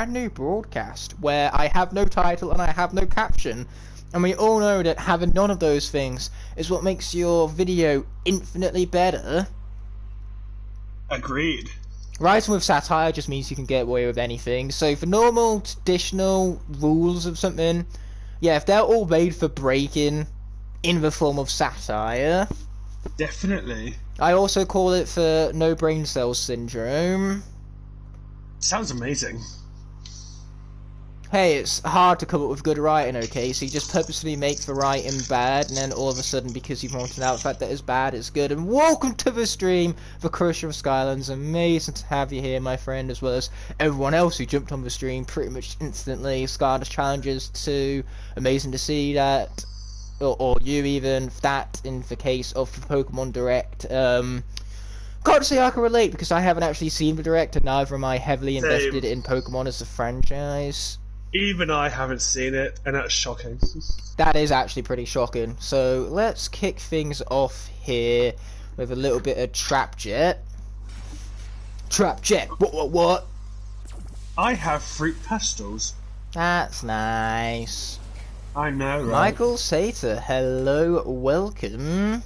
brand new broadcast where I have no title and I have no caption. And we all know that having none of those things is what makes your video infinitely better. Agreed. Writing with satire just means you can get away with anything. So for normal, traditional rules of something, yeah, if they're all made for breaking in the form of satire... Definitely. I also call it for no brain cell syndrome. Sounds amazing. Hey, it's hard to come up with good writing, okay? So you just purposely make the writing bad, and then all of a sudden, because you've pointed out the fact that it's bad, it's good. And welcome to the stream, the Crusher of Skylanders. Amazing to have you here, my friend, as well as everyone else who jumped on the stream pretty much instantly. Skylanders challenges too. Amazing to see that. Or you even, that in the case of the Pokemon Direct. Can't say I can relate because I haven't actually seen the Direct, and neither am I heavily invested in Pokemon as a franchise. Even I haven't seen it, and that's shocking. That is actually pretty shocking. So let's kick things off here with a little bit of Trap Jet. Trap Jet, what? I have fruit pastels. That's nice. I know, right? Michael Sater, hello, welcome.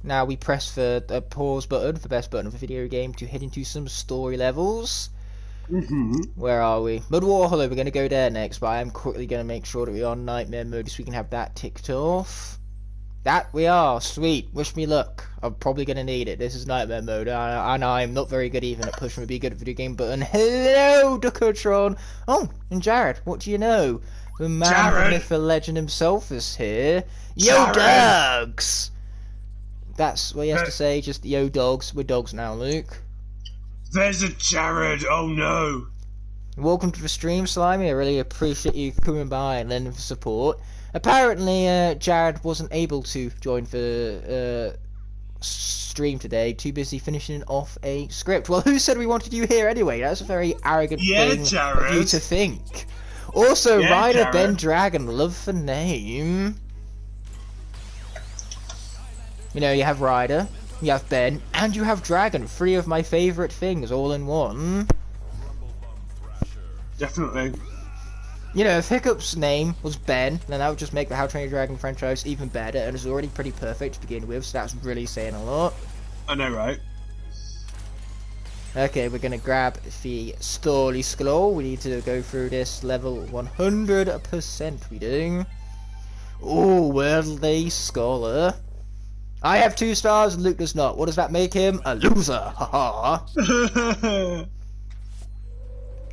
Now we press the pause button, the best button of a video game, to head into some story levels. Where are we? Mudwater Hollow, we're going to go there next, but I am quickly going to make sure that we're on Nightmare mode so we can have that ticked off. That we are, sweet, wish me luck. I'm probably going to need it. This is Nightmare mode, and I'm not very good even at pushing the be good at video game button. Hello, Duckotron! Oh, and Jared, what do you know? The man, the myth, the legend himself is here. Yo, dogs! That's what he has to say, just yo, dogs. We're dogs now, Luke. There's a Jared, oh no! Welcome to the stream, Slimy. I really appreciate you coming by and lending the support. Apparently, Jared wasn't able to join the stream today, too busy finishing off a script. Well, who said we wanted you here anyway? That's a very arrogant thing of you to think. Also, Ryder Jared. Ben Dragon, love the name. You know, you have Ryder, you have Ben, and you have Dragon. 3 of my favourite things all in one. Definitely. You know, if Hiccup's name was Ben, then that would just make the How to Train Your Dragon franchise even better, and it's already pretty perfect to begin with, so that's really saying a lot. I know, right? Okay, we're gonna grab the story scroll. We need to go through this level 100%, we do. Ooh, worldly scholar. I have 2 stars and Luke does not. What does that make him? A loser! Haha.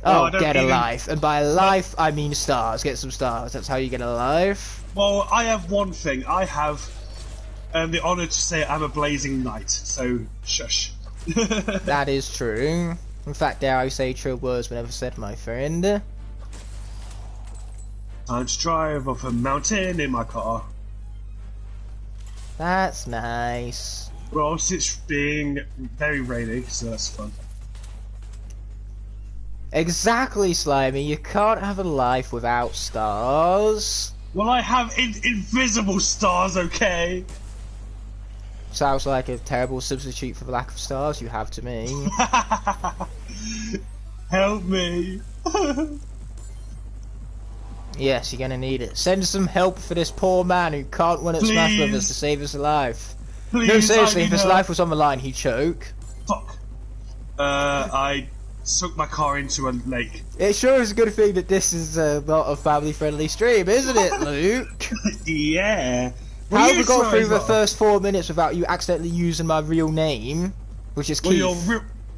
Oh, get a life. And by life, I mean stars. Get some stars. That's how you get a life. Well, I have one thing. I have the honour to say I'm a blazing knight, so shush. That is true. In fact, dare I say true words whenever said, my friend. Time to drive off a mountain in my car. That's nice. Well, it's being very rainy, so that's fun. Exactly, Slimy. You can't have a life without stars. Well, I have invisible stars, okay? Sounds like a terrible substitute for the lack of stars you have to me. Help me. Yes, you're gonna need it. Send some help for this poor man who can't win at Smash Brothers to save his life. Please, no, seriously, if his life was on the line, he'd choke. Fuck. I sunk my car into a lake. It sure is a good thing that this is not a family-friendly stream, isn't it, Luke? Yeah. How have we got through the first 4 minutes without you accidentally using my real name, which is Keith?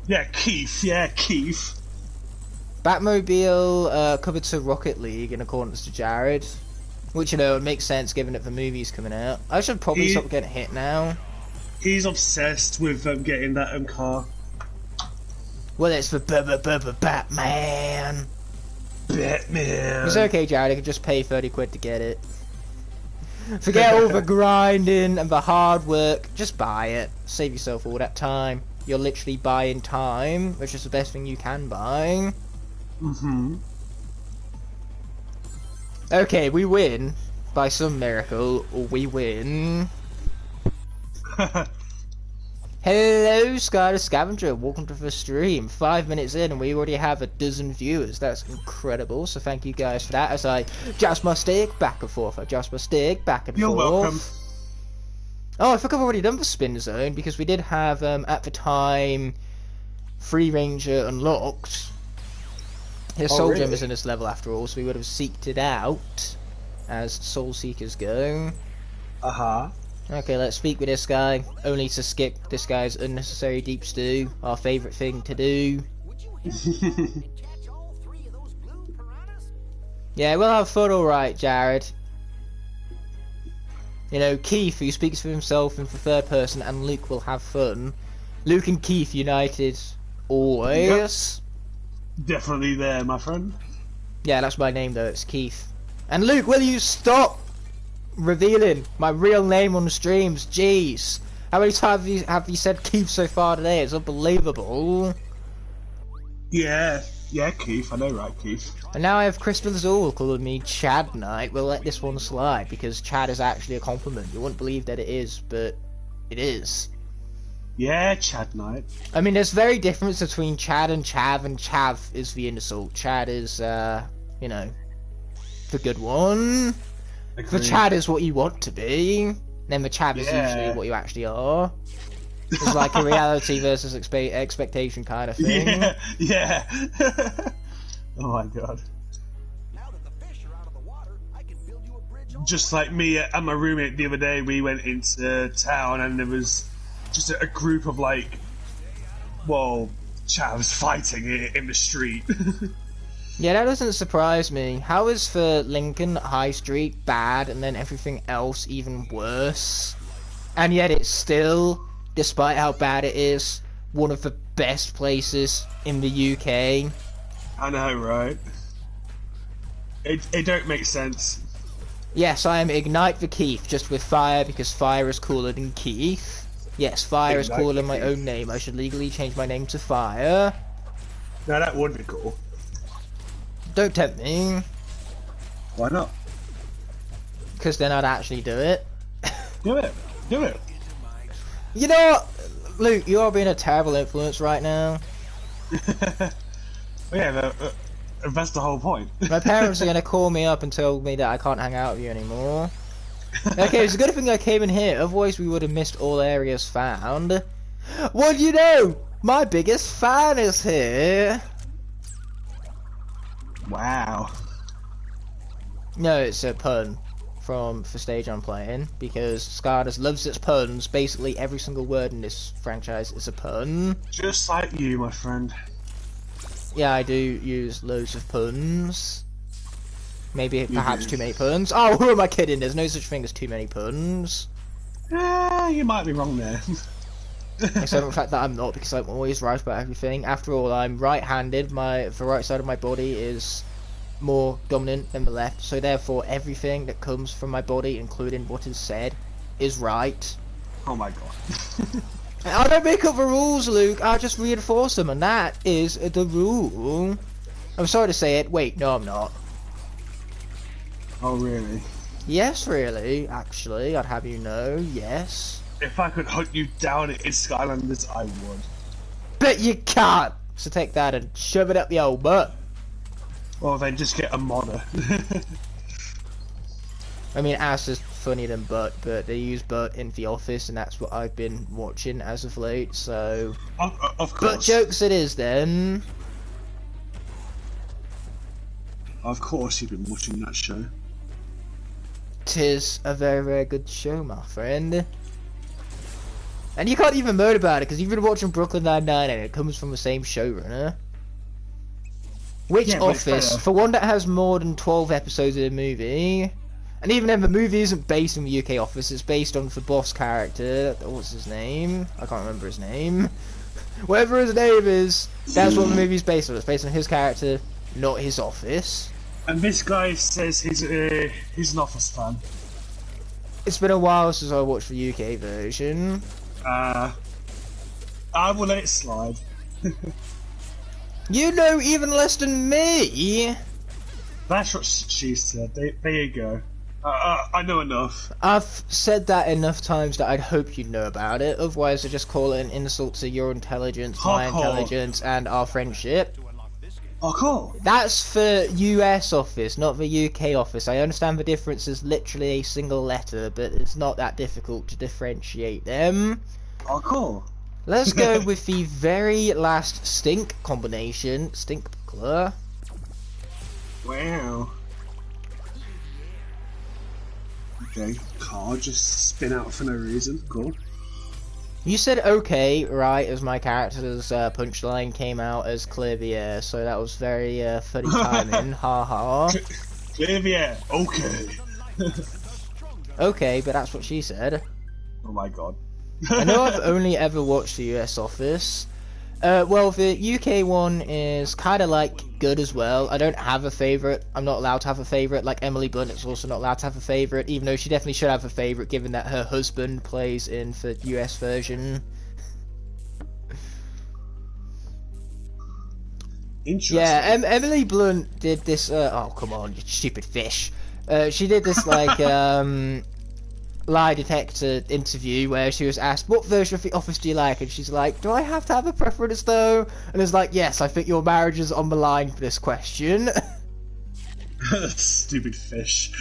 Yeah, Keith. Yeah, Keith. Batmobile covered to Rocket League in accordance to Jared, which, you know, it makes sense given that the movie's coming out. I should probably stop getting hit now. He's obsessed with getting that car. Well, it's for Batman. Batman. It's okay, Jared. I can just pay 30 quid to get it. Forget all the grinding and the hard work. Just buy it. Save yourself all that time. You're literally buying time, which is the best thing you can buy. Okay, we win. By some miracle, we win. Hello, Sky the Scavenger. Welcome to the stream. 5 minutes in, and we already have a dozen viewers. That's incredible. So thank you guys for that. As I adjust my stick back and forth, adjust my stick back and forth. You're welcome. Oh, I think I've already done the spin zone because we did have at the time Free Ranger unlocked. His soul gem is in this level after all, so we would have seeked it out as soul seekers go. Okay, let's speak with this guy, only to skip this guy's unnecessary deep stew, our favourite thing to do. Yeah, we'll have fun alright, Jared. You know, Keith, who speaks for himself in the third person, and Luke will have fun. Luke and Keith united always. Yep. Definitely there, my friend. Yeah, that's my name though, it's Keith. And Luke, will you stop revealing my real name on the streams? Jeez. How many times have you said Keith so far today? It's unbelievable. Yeah, Keith. I know, right, Keith? And now I have Crystal Azul calling me Chad Knight. We'll let this one slide because Chad is actually a compliment. You wouldn't believe that it is, but it is. Yeah, Chad Knight. I mean, there's very difference between Chad and Chav, and Chav is the insult. Chad is, you know, the good one. The Chad is what you want to be. And then the Chav is usually what you actually are. It's like a reality versus expectation kind of thing. Yeah. Oh my god. Just like me and my roommate the other day, we went into town and there was just a group of like, well, chavs fighting in the street. Yeah, that doesn't surprise me. How is for Lincoln High Street bad and then everything else even worse? And yet it's still, despite how bad it is, one of the best places in the UK. I know, right? It don't make sense. Yes, I am Ignite the Keith, just with fire because fire is cooler than Keith. Yes, fire is cooler than my own name. I should legally change my name to Fire. No, that would be cool. Don't tempt me. Why not? Because then I'd actually do it. Do it. Do it. You know what? Luke, you are being a terrible influence right now. Yeah, that's the whole point. My parents are going to call me up and tell me that I can't hang out with you anymore. Okay, it's a good thing I came in here, otherwise we would have missed all areas found. What do you know? My biggest fan is here. Wow. No, it's a pun from the stage I'm playing, because Skylanders loves its puns. Basically every single word in this franchise is a pun. Just like you, my friend. Yeah, I do use loads of puns. Maybe perhaps too many puns. Oh, who am I kidding? There's no such thing as too many puns. You might be wrong there. Except for the fact that I'm not, because I'm always right about everything. After all, I'm right-handed. The right side of my body is more dominant than the left, so therefore everything that comes from my body, including what is said, is right. Oh my god. I don't make up the rules, Luke. I just reinforce them, and that is the rule. I'm sorry to say it. Wait, no, I'm not. Oh, really? Yes, really. Actually, I'd have you know, yes. If I could hunt you down in Skylanders, I would. But you can't! So take that and shove it up the old butt. Well, then just get a modder. I mean, ass is funnier than butt, but they use butt in The Office, and that's what I've been watching as of late, so... Of course. Butt jokes it is, then. Of course you've been watching that show. 'Tis a very, very good show, my friend. And you can't even moan about it, because you've been watching Brooklyn Nine-Nine, and it comes from the same showrunner. Which Office? For one that has more than 12 episodes of the movie... And even then, the movie isn't based on the UK Office, it's based on the boss character. What's his name? I can't remember his name. Whatever his name is, that's what the movie's based on. It's based on his character, not his office. And this guy says he's an Office fan. It's been a while since I watched the UK version. I will let it slide. You know even less than me! That's what she said. There you go. I know enough. I've said that enough times that I'd hope you'd know about it. Otherwise, I just call it an insult to your intelligence, my intelligence, and our friendship. Oh, cool. That's for US office, not the UK office. I understand the difference is literally a single letter, but it's not that difficult to differentiate them. Oh, cool. Let's go with the very last stink combination. Stink buckler. Wow. Okay, car just spin out for no reason. Cool. You said okay, right, as my character's punchline came out as clear the air, so that was very funny timing. Ha ha. Clear the air. Okay. Okay, but that's what she said. Oh my god. I know I've only ever watched the US Office. Well, the UK one is kind of like good as well. I don't have a favourite. I'm not allowed to have a favourite. Like Emily Blunt is also not allowed to have a favourite, even though she definitely should have a favourite, given that her husband plays in the US version. Interesting. Yeah, Emily Blunt did this. Oh come on, you stupid fish. She did this like lie detector interview where she was asked, what version of The Office do you like? And she's like, do I have to have a preference though? And it's like, yes, I think your marriage is on the line for this question. Stupid fish.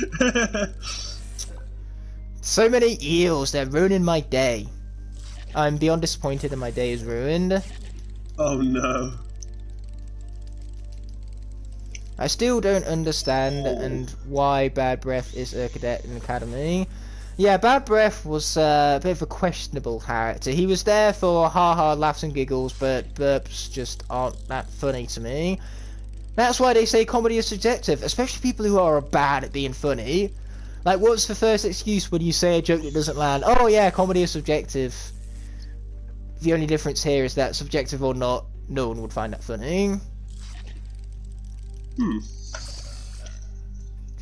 So many eels, they're ruining my day. I'm beyond disappointed and my day is ruined. Oh no. I still don't understand and why Bad Breath is a cadet in Academy. Yeah, Bad Breath was a bit of a questionable character. He was there for ha-ha laughs and giggles, but burps just aren't that funny to me. That's why they say comedy is subjective, especially people who are bad at being funny. Like, what's the first excuse when you say a joke that doesn't land? Oh yeah, comedy is subjective. The only difference here is that subjective or not, no one would find that funny.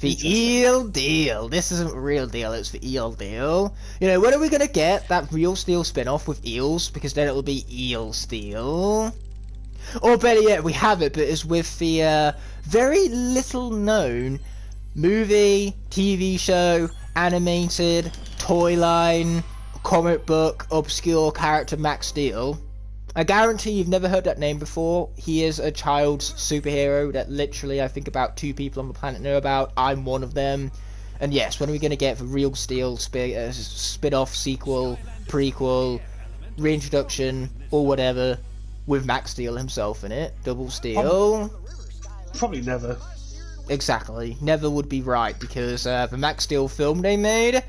The eel deal. This isn't real deal, it's the eel deal. You know, when are we gonna get that Real Steel spin-off with eels? Because then it'll be Eel Steel. Or better yet, we have it, but it's with the very little known movie, TV show, animated, toy line, comic book, obscure character Max Steel. I guarantee you've never heard that name before. He is a child's superhero that literally I think about 2 people on the planet know about. I'm one of them. And yes, when are we going to get the Real Steel spin-off, sequel, prequel, reintroduction, or whatever, with Max Steel himself in it? Double Steel? Probably never. Exactly. Never would be right, because the Max Steel film they made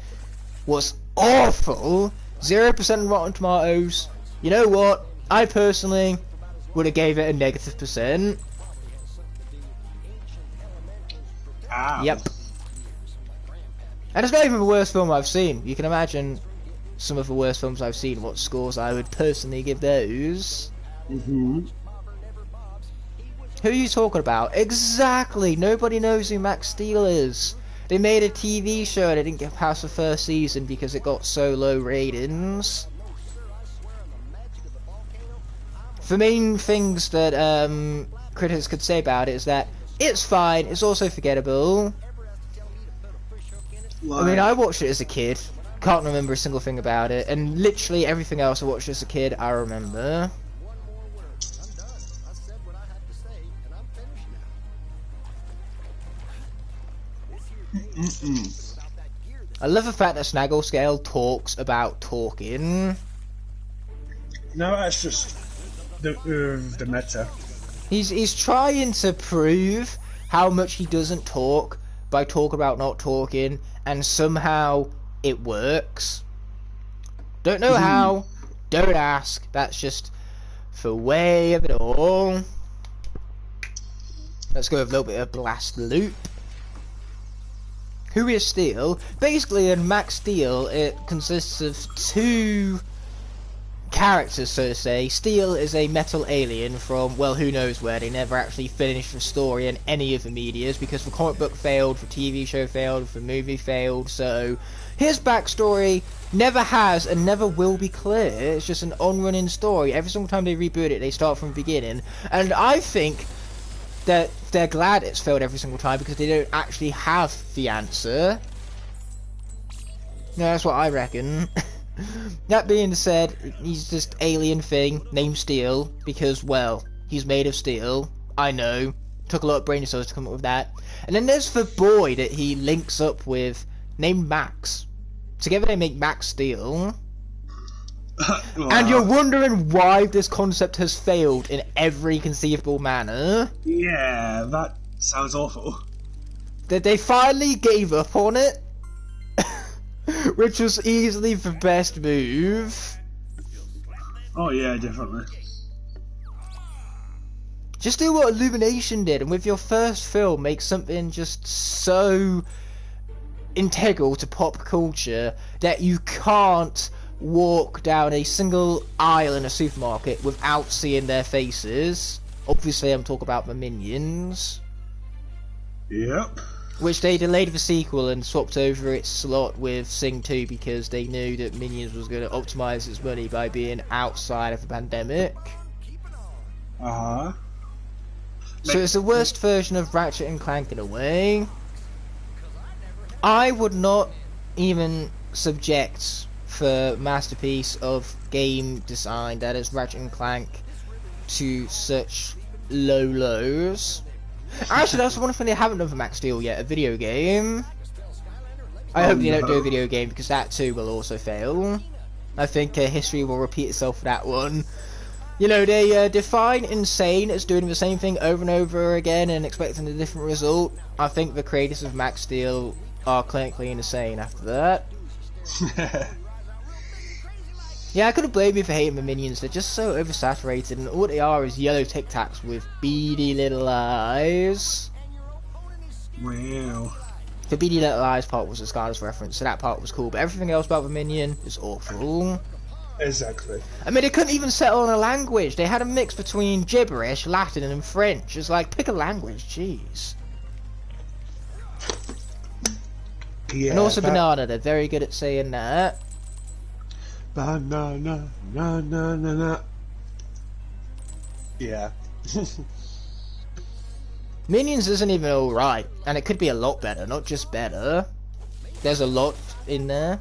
was awful. 0% Rotten Tomatoes. You know what? I personally would have gave it a -%. Ow. Yep. And it's not even the worst film I've seen. You can imagine some of the worst films I've seen, what scores I would personally give those. Who are you talking about? Exactly! Nobody knows who Max Steel is. They made a TV show and it didn't get past the first season because it got so low ratings. The main things that critics could say about it is that it's fine, it's also forgettable. I mean, I watched it as a kid, can't remember a single thing about it, and literally everything else I watched as a kid I remember. I love the fact that Snagglescale talks about talking. No, that's just the meta. He's trying to prove how much he doesn't talk by talking about not talking, and somehow it works. Don't know how, don't ask, that's just the way of it all. Let's go with a little bit of Blast Loop. Who is Steel? Basically in Max Steel it consists of 2 characters, so to say. Steel is a metal alien from, well, who knows where. They never actually finished the story in any of the medias because the comic book failed, the TV show failed, the movie failed, so his backstory never has and never will be clear. It's just an on-running story. Every single time they reboot it, they start from the beginning, and I think that they're glad it's failed every single time because they don't actually have the answer. Yeah, that's what I reckon. That being said, he's this alien thing named Steel because, well, he's made of steel. I know. Took a lot of brain cells to come up with that. And then there's the boy that he links up with, named Max. Together they make Max Steel. And you're wondering why this concept has failed in every conceivable manner. Yeah, that sounds awful. That they finally gave up on it. Which was easily the best move. Oh yeah, definitely. Just do what Illumination did, and with your first film, make something just so integral to pop culture that you can't walk down a single aisle in a supermarket without seeing their faces. Obviously, I'm talking about the Minions. Yep. Which they delayed the sequel and swapped over its slot with Sing 2 because they knew that Minions was going to optimize its money by being outside of the pandemic. Uh-huh. So it's the worst version of Ratchet and Clank in a way. I would not even subject the masterpiece of game design that is Ratchet and Clank to such low lows. Actually, that's one thing they haven't done for Max Steel yet, a video game. I hope they don't do a video game because that too will also fail. I think history will repeat itself for that one. You know, they define insane as doing the same thing over and over again and expecting a different result. I think the creators of Max Steel are clinically insane after that. Yeah, I couldn't blame you for hating the Minions. They're just so oversaturated, and all they are is yellow Tic Tacs with beady little eyes. Wow. The beady little eyes part was a Skylanders reference, so that part was cool, but everything else about the Minion is awful. Exactly. I mean, they couldn't even settle on a language. They had a mix between gibberish, Latin, and French. It's like, pick a language, jeez. Yeah, and also banana, they're very good at saying that. Banana, na na na na. Yeah. Minions isn't even alright, and it could be a lot better, not just better. There's a lot in there.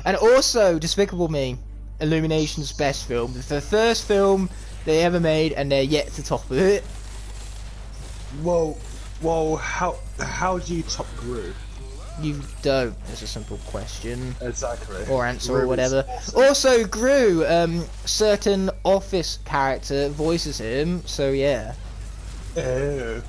And also, Despicable Me, Illumination's best film. It's the first film they ever made, and they're yet to top it. Whoa, how do you top Gru? You don't. It's a simple question. Exactly. Or answer Gru or whatever. Awesome. Also, Gru, certain Office character voices him, so yeah. Oh.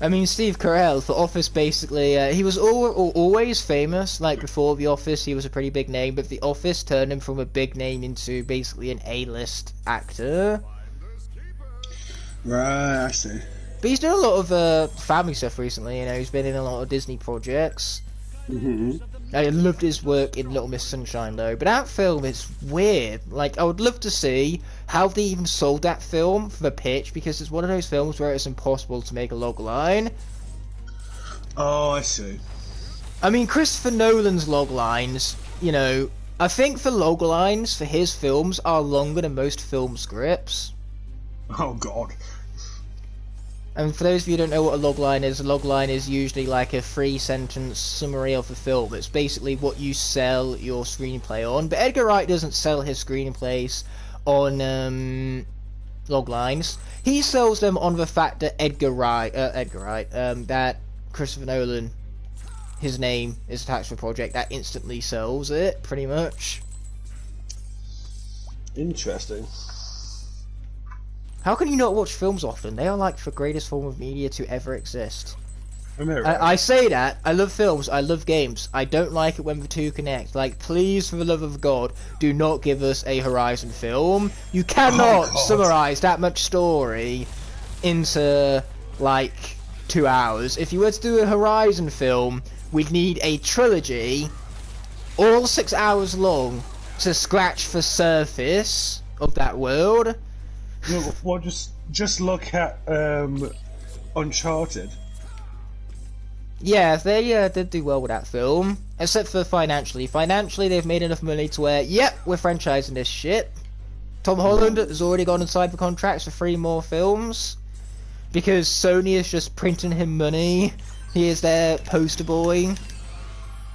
I mean, Steve Carell for Office basically, he was always famous, like before The Office he was a pretty big name, but The Office turned him from a big name into basically an A-list actor. Right, I see. But he's done a lot of family stuff recently, you know, he's been in a lot of Disney projects. Mm-hmm. I loved his work in Little Miss Sunshine though, but that film is weird. Like, I would love to see how they even sold that film for the pitch, because it's one of those films where it's impossible to make a log line. Oh, I see. I mean, Christopher Nolan's log lines, you know, I think the log lines for his films are longer than most film scripts. Oh, God. And for those of you who don't know what a logline is, a logline is usually like a 3-sentence summary of the film. It's basically what you sell your screenplay on. But Edgar Wright doesn't sell his screenplays on loglines. He sells them on the fact that that Christopher Nolan, his name is attached to the project. That instantly sells it, pretty much. Interesting. How can you not watch films often? They are like the greatest form of media to ever exist. I say that. I love films. I love games. I don't like it when the two connect. Like, please, for the love of God, do not give us a Horizon film. You cannot summarize that much story into, like, 2 hours. If you were to do a Horizon film, we'd need a trilogy, all 6 hours long, to scratch the surface of that world. Well, just look at Uncharted. Yeah, they did do well with that film, except for financially. Financially, they've made enough money to where, yep, we're franchising this shit. Tom Holland has already gone and signed for contracts for 3 more films, because Sony is just printing him money. He is their poster boy.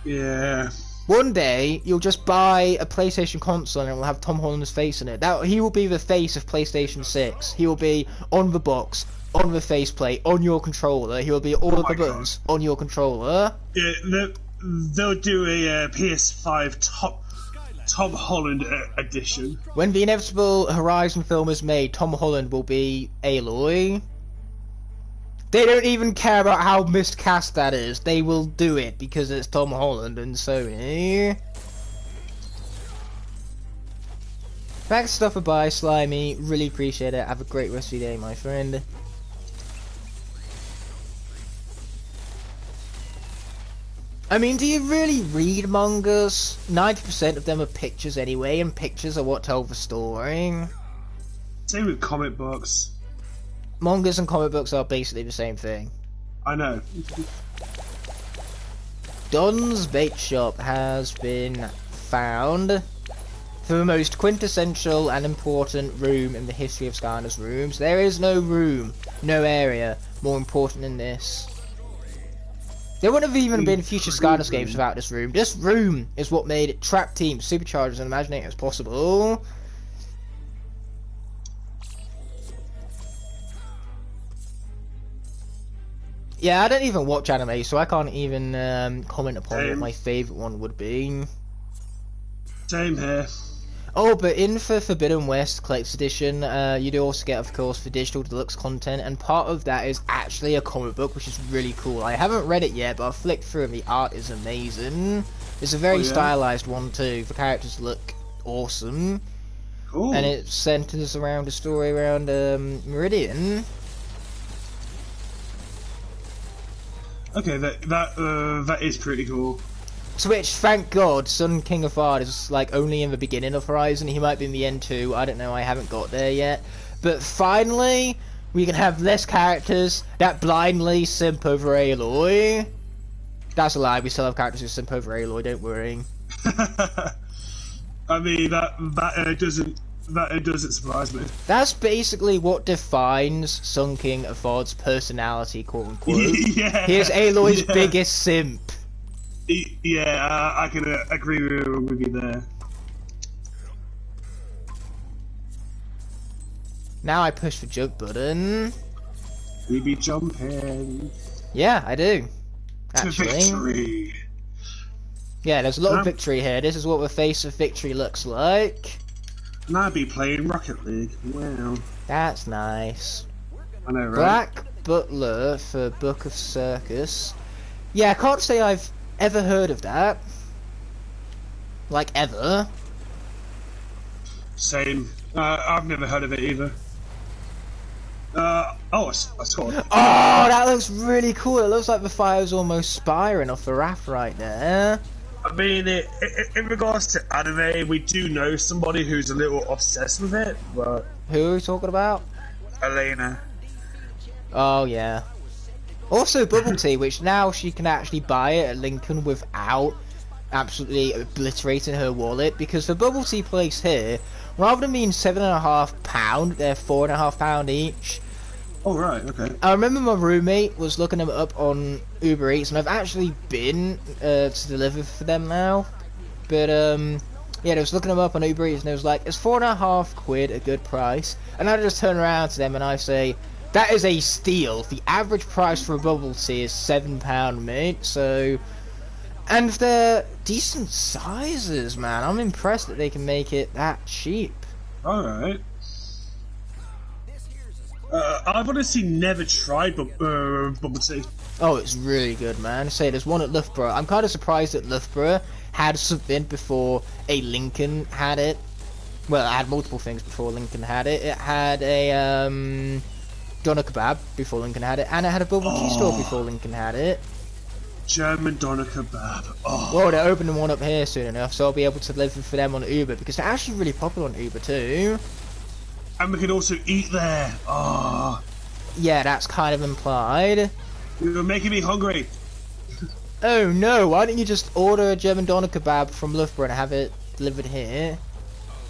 Yeah. One day, you'll just buy a PlayStation console and it will have Tom Holland's face in it. He will be the face of PlayStation 6. He will be on the box, on the faceplate, on your controller. He will be all of the buttons on your controller. Yeah, they'll do a PS5 Tom Holland edition. When the inevitable Horizon film is made, Tom Holland will be Aloy. They don't even care about how miscast that is. They will do it because it's Tom Holland and Sony. Thanks stuff for buy, Slimy. Really appreciate it. Have a great rest of your day, my friend. I mean, do you really read mangas? 90% of them are pictures anyway, and pictures are what tell the story. Same with comic books. Mangas and comic books are basically the same thing. I know. Don's Bait Shop has been found for the most quintessential and important room in the history of Skylanders rooms. There is no room, no area more important than this. There wouldn't have even been future Skylanders games without this room. This room is what made it Trap Team, Superchargers, and Imaginators possible. Yeah, I don't even watch anime, so I can't even comment upon what my favourite one would be. Same here. Oh, but in for Forbidden West Collector's Edition, you do also get, of course, the digital deluxe content, and part of that is actually a comic book, which is really cool. I haven't read it yet, but I've flicked through and the art is amazing. It's a very stylized one too. The characters look awesome. Cool. And it centers around a story around Meridian. Okay, that is pretty cool. To which, thank God, Sun King of Fard is like only in the beginning of Horizon. He might be in the end too. I don't know. I haven't got there yet. But finally, we can have less characters that blindly simp over Aloy. That's a lie. We still have characters who simp over Aloy. Don't worry. I mean that doesn't surprise me. That's basically what defines Sun King of Fard's personality, quote unquote. Yeah. He is Aloy's biggest simp. Yeah, I can agree with you there. Now I push the jump button. We be jumping. Yeah, I do. Actually. To victory. Yeah, there's a lot of victory here. This is what the face of victory looks like. And I'd be playing Rocket League. Wow. That's nice. I know, right? Black Butler for Book of Circus. Yeah, I can't say I've ever heard of that. Like, ever. Same. I've never heard of it either. I scored. Oh, that looks really cool. It looks like the fire's almost spiring off the raft right there. I mean, in regards to anime, we do know somebody who's a little obsessed with it, but... Who are we talking about? Elena. Oh, yeah. Also, Bubble Tea, which now she can actually buy it at Lincoln without absolutely obliterating her wallet, because the Bubble Tea place here, rather than being £7.50, they're £4.50 each. Oh, right, okay. I remember my roommate was looking them up on Uber Eats, and I've actually been to deliver for them now. But, yeah, I was looking them up on Uber Eats, and it was like, it's £4.50 a good price? And I just turn around to them and I say, that is a steal. The average price for a bubble tea is £7, mate. So, and they're decent sizes, man. I'm impressed that they can make it that cheap. All right. I've honestly never tried bubble tea. Oh, it's really good, man. Say, there's one at Loughborough. I'm kind of surprised that Loughborough had something before a Lincoln had it. Well, it had multiple things before Lincoln had it. It had a doner kebab before Lincoln had it, and it had a bubble tea store before Lincoln had it. German doner kebab. Oh. Well, they're opening one up here soon enough, so I'll be able to deliver for them on Uber, because they're actually really popular on Uber too. And we can also eat there. Oh. Yeah, that's kind of implied. You're making me hungry. Oh no, why don't you just order a German doner kebab from Loughborough and have it delivered here?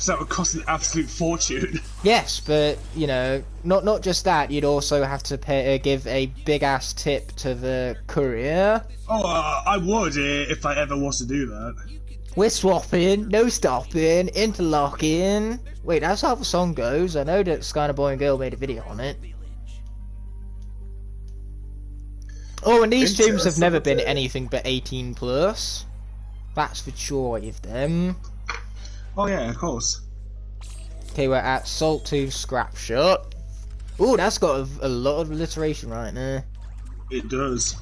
that would cost an absolute fortune. Yes, but you know, not just that. You'd also have to give a big ass tip to the courier. Oh, I would if I ever was to do that. We're swapping, no stopping, interlocking. Wait, that's how the song goes. I know that Skylanders Boy and Girl made a video on it. Oh, and these streams have never been anything but 18 plus. That's for sure of them. Oh yeah, of course. Okay, we're at Salt Tooth Scrap Shop. Oh, that's got a lot of alliteration right there. It does.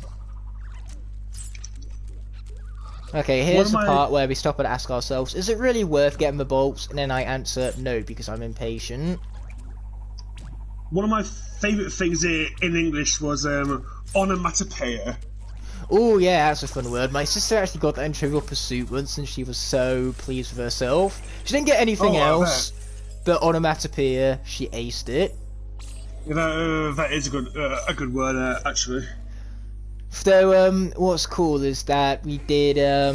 Okay, here's the part where we stop and ask ourselves, is it really worth getting the bolts? And then I answer no, because I'm impatient. One of my favourite things in English was onomatopoeia. Oh yeah, that's a fun word. My sister actually got that in Trivial Pursuit once, and she was so pleased with herself. She didn't get anything else, but onomatopoeia, she aced it. You know, that is a good word, actually. So, what's cool is that we did a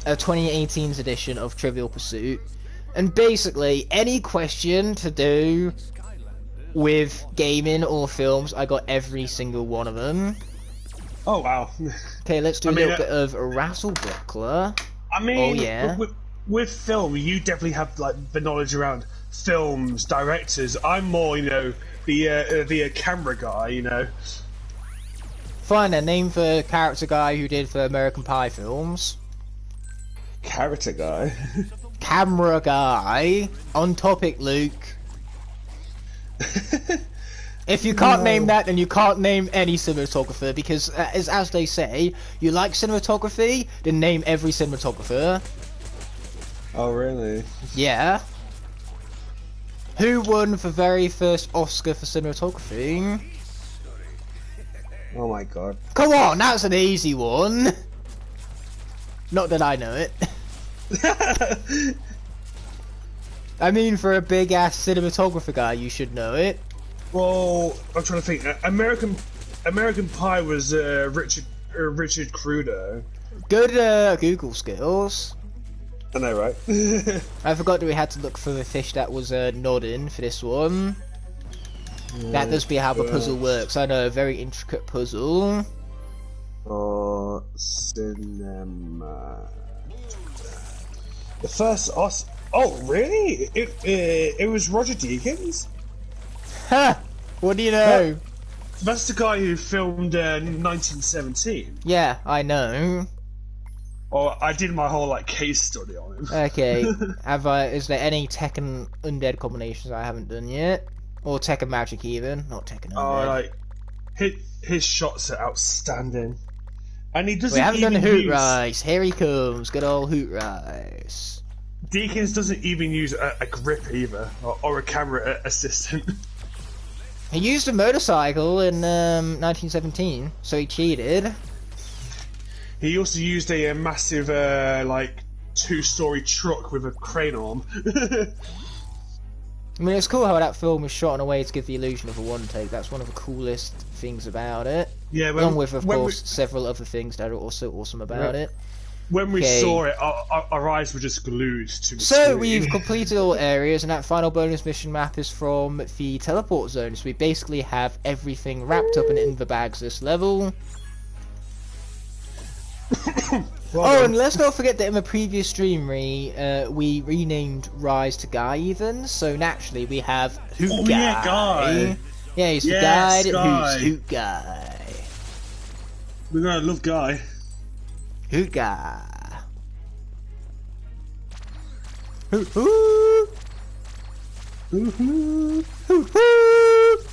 2018's edition of Trivial Pursuit, and basically any question to do with gaming or films, I got every single one of them. Oh wow. Okay, let's do a little bit of Razzle-Buckler. I mean, oh, yeah. with film, you definitely have like the knowledge around films, directors. I'm more, you know, the camera guy, you know. Fine then, name the character guy who did the American Pie films. Character guy? Camera guy. On topic, Luke. If you can't name that, then you can't name any cinematographer, because as they say, you like cinematography, then name every cinematographer. Oh really? Yeah. Who won the very first Oscar for cinematography? Oh my god. Come on, that's an easy one. Not that I know it. I mean, for a big ass cinematographer guy, you should know it. Well, I'm trying to think. American Pie was Richard Crudo. Good Google skills. I know, right? I forgot that we had to look for the fish that was nodding for this one. That does be how the puzzle works. I know, a very intricate puzzle. Oh, cinema. The first Oh, really? It was Roger Deakins? Ha! What do you know? That's the guy who filmed 1917. Yeah, I know. Oh, I did my whole like case study on him. Okay. Is there any Tekken Undead combinations I haven't done yet? Or Tekken Magic even, not Tekken Undead. Oh, like his shots are outstanding, and he doesn't. We haven't even done Hoot use... Rice. Here he comes, good old Hoot Rice. Deakins doesn't even use a grip either, or a camera assistant. He used a motorcycle in 1917, so he cheated. He also used a massive, like, 2-story truck with a crane arm. I mean, it's cool how that film was shot in a way to give the illusion of a one take. That's one of the coolest things about it. Yeah, along with, of course, several other things that are also awesome about it. When we saw it, our eyes were just glued to the So screen. we've completed all areas, and that final bonus mission map is from the teleport zone. So we basically have everything wrapped up and in the bags this level. And let's not forget that in the previous stream, we renamed Rise to Gaiden, so naturally we have Hoot Guy. Yeah, Guy. Yeah, he's the guide who's Hoot Guy. We're gonna love Guy. Hoot Guy. Hoot hoot. Hoot hoot. Hoot hoot.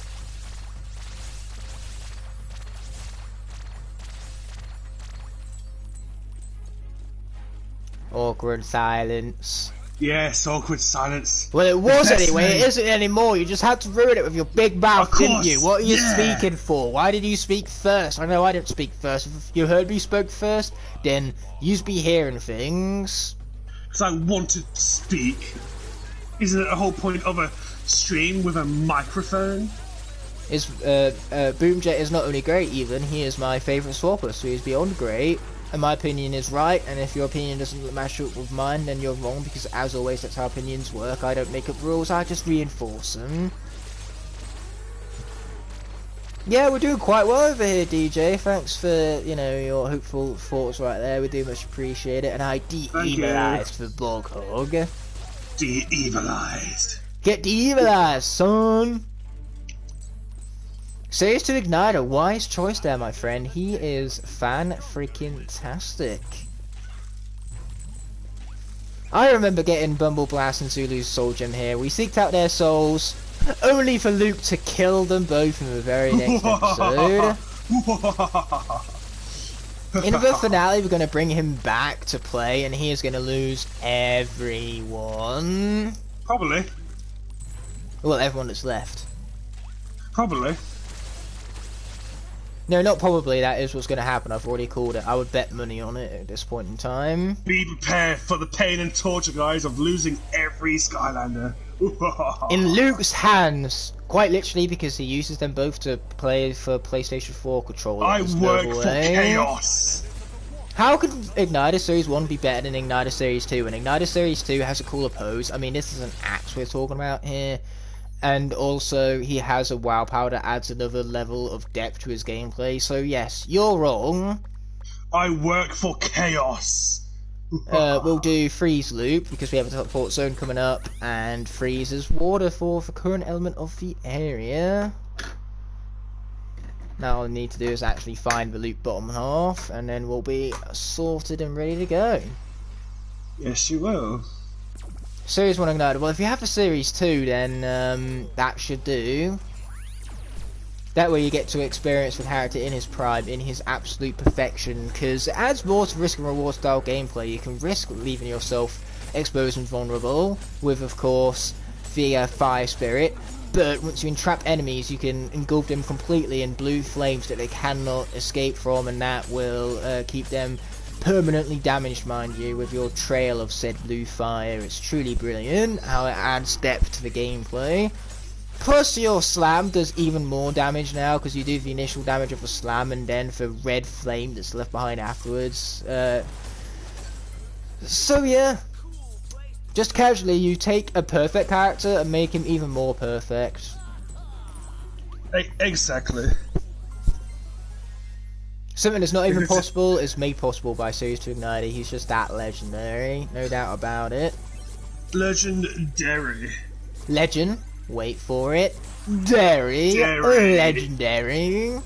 Awkward silence. Yes, awkward silence. Well, it was anyway. It isn't anymore. You just had to ruin it with your big mouth, didn't you? What are you speaking for? Why did you speak first? I know I didn't speak first. If you heard me spoke first, then you'd be hearing things. Because I want to speak. Isn't it the whole point of a stream with a microphone? Boomjet is not only great, even he is my favourite swapper, so he's beyond great. and my opinion is right, and if your opinion doesn't match up with mine, then you're wrong, because as always, that's how opinions work. I don't make up rules, I just reinforce them. Yeah, we're doing quite well over here, DJ. Thanks for, you know, your hopeful thoughts right there. We do much appreciate it. And I de-evilized for Boghog. De-evilized. Get de-evilized, son! Says to Ignite, a wise choice there, my friend. He is fan-freaking-tastic. I remember getting Bumble Blast and Zulu's Soul Gem here. We seeked out their souls, only for Luke to kill them both in the very next episode. In the finale, we're going to bring him back to play, and he is going to lose everyone. Probably. Well, everyone that's left. Probably. No, not probably. That is what's going to happen. I've already called it. I would bet money on it at this point in time. Be prepared for the pain and torture, guys, of losing every Skylander. In Luke's hands, quite literally, because he uses them both to play for PlayStation 4 controllers. I work for chaos. How could Igniter Series 1 be better than Igniter Series 2? And Igniter Series 2 has a cooler pose. I mean, this is an axe we're talking about here. And also, he has a WoW power that adds another level of depth to his gameplay. So yes, you're wrong. I work for chaos. We'll do Freeze Loop, because we have a teleport zone coming up, and freezes water for the current element of the area. Now all I need to do is actually find the loop bottom half, and then we'll be sorted and ready to go. Yes, you will. Series 1 Ignited. Well, if you have the Series 2, then that should do. That way you get to experience the character in his prime, in his absolute perfection, because it adds more to risk and reward style gameplay. You can risk leaving yourself exposed and vulnerable, with, of course, the Fire Spirit, but once you entrap enemies, you can engulf them completely in blue flames that they cannot escape from, and that will keep them permanently damaged, mind you, with your trail of said blue fire. It's truly brilliant how it adds depth to the gameplay. Plus, your slam does even more damage now, because you do the initial damage of a slam and then the red flame that's left behind afterwards. So yeah, just casually, you take a perfect character and make him even more perfect. Exactly. Something that's not even possible is made possible by Series 2 Igniter. He's just that legendary, no doubt about it. Legendary. Legend. Wait for it. Dairy. Legendary.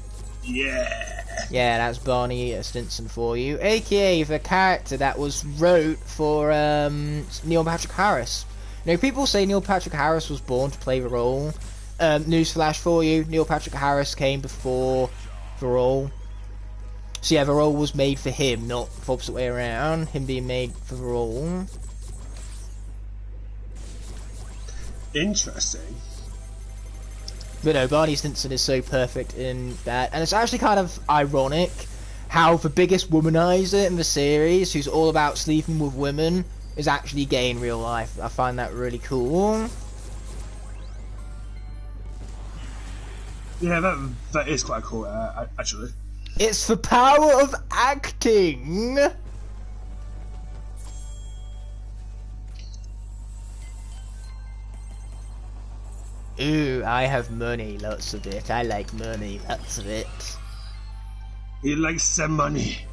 Yeah. Yeah, that's Barney Stinson for you. AKA the character that was wrote for Neil Patrick Harris. Now, people say Neil Patrick Harris was born to play the role. Newsflash for you. Neil Patrick Harris came before the role. So yeah, the role was made for him, not the opposite way around. Him being made for the role. Interesting. But no, Barney Stinson is so perfect in that, and it's actually kind of ironic how the biggest womanizer in the series, who's all about sleeping with women, is actually gay in real life. I find that really cool. Yeah, that is quite cool, actually. It's the power of acting! Ooh, I have money, lots of it. I like money, lots of it. He likes some money.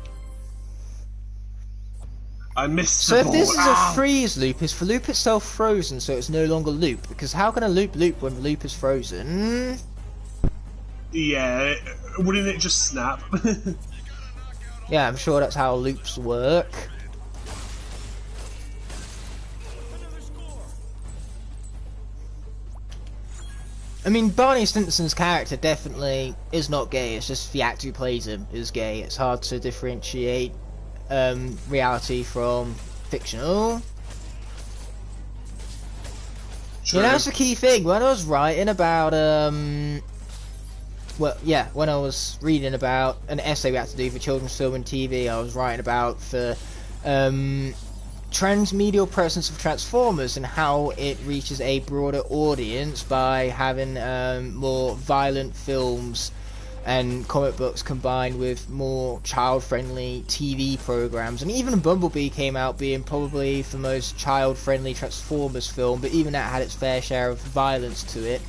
I missed the the ball. So if this is a freeze loop, is the loop itself frozen so it's no longer loop? Because how can a loop when the loop is frozen? Yeah, wouldn't it just snap? Yeah, I'm sure that's how loops work. I mean, Barney Stinson's character definitely is not gay, it's just the actor who plays him is gay. It's hard to differentiate reality from fictional. True. Yeah, that's the key thing. When I was writing about, well, yeah, when I was reading about an essay we had to do for children's film and TV, I was writing about the transmedial presence of Transformers and how it reaches a broader audience by having more violent films and comic books combined with more child-friendly TV programs. And even Bumblebee came out being probably the most child-friendly Transformers film, but even that had its fair share of violence to it.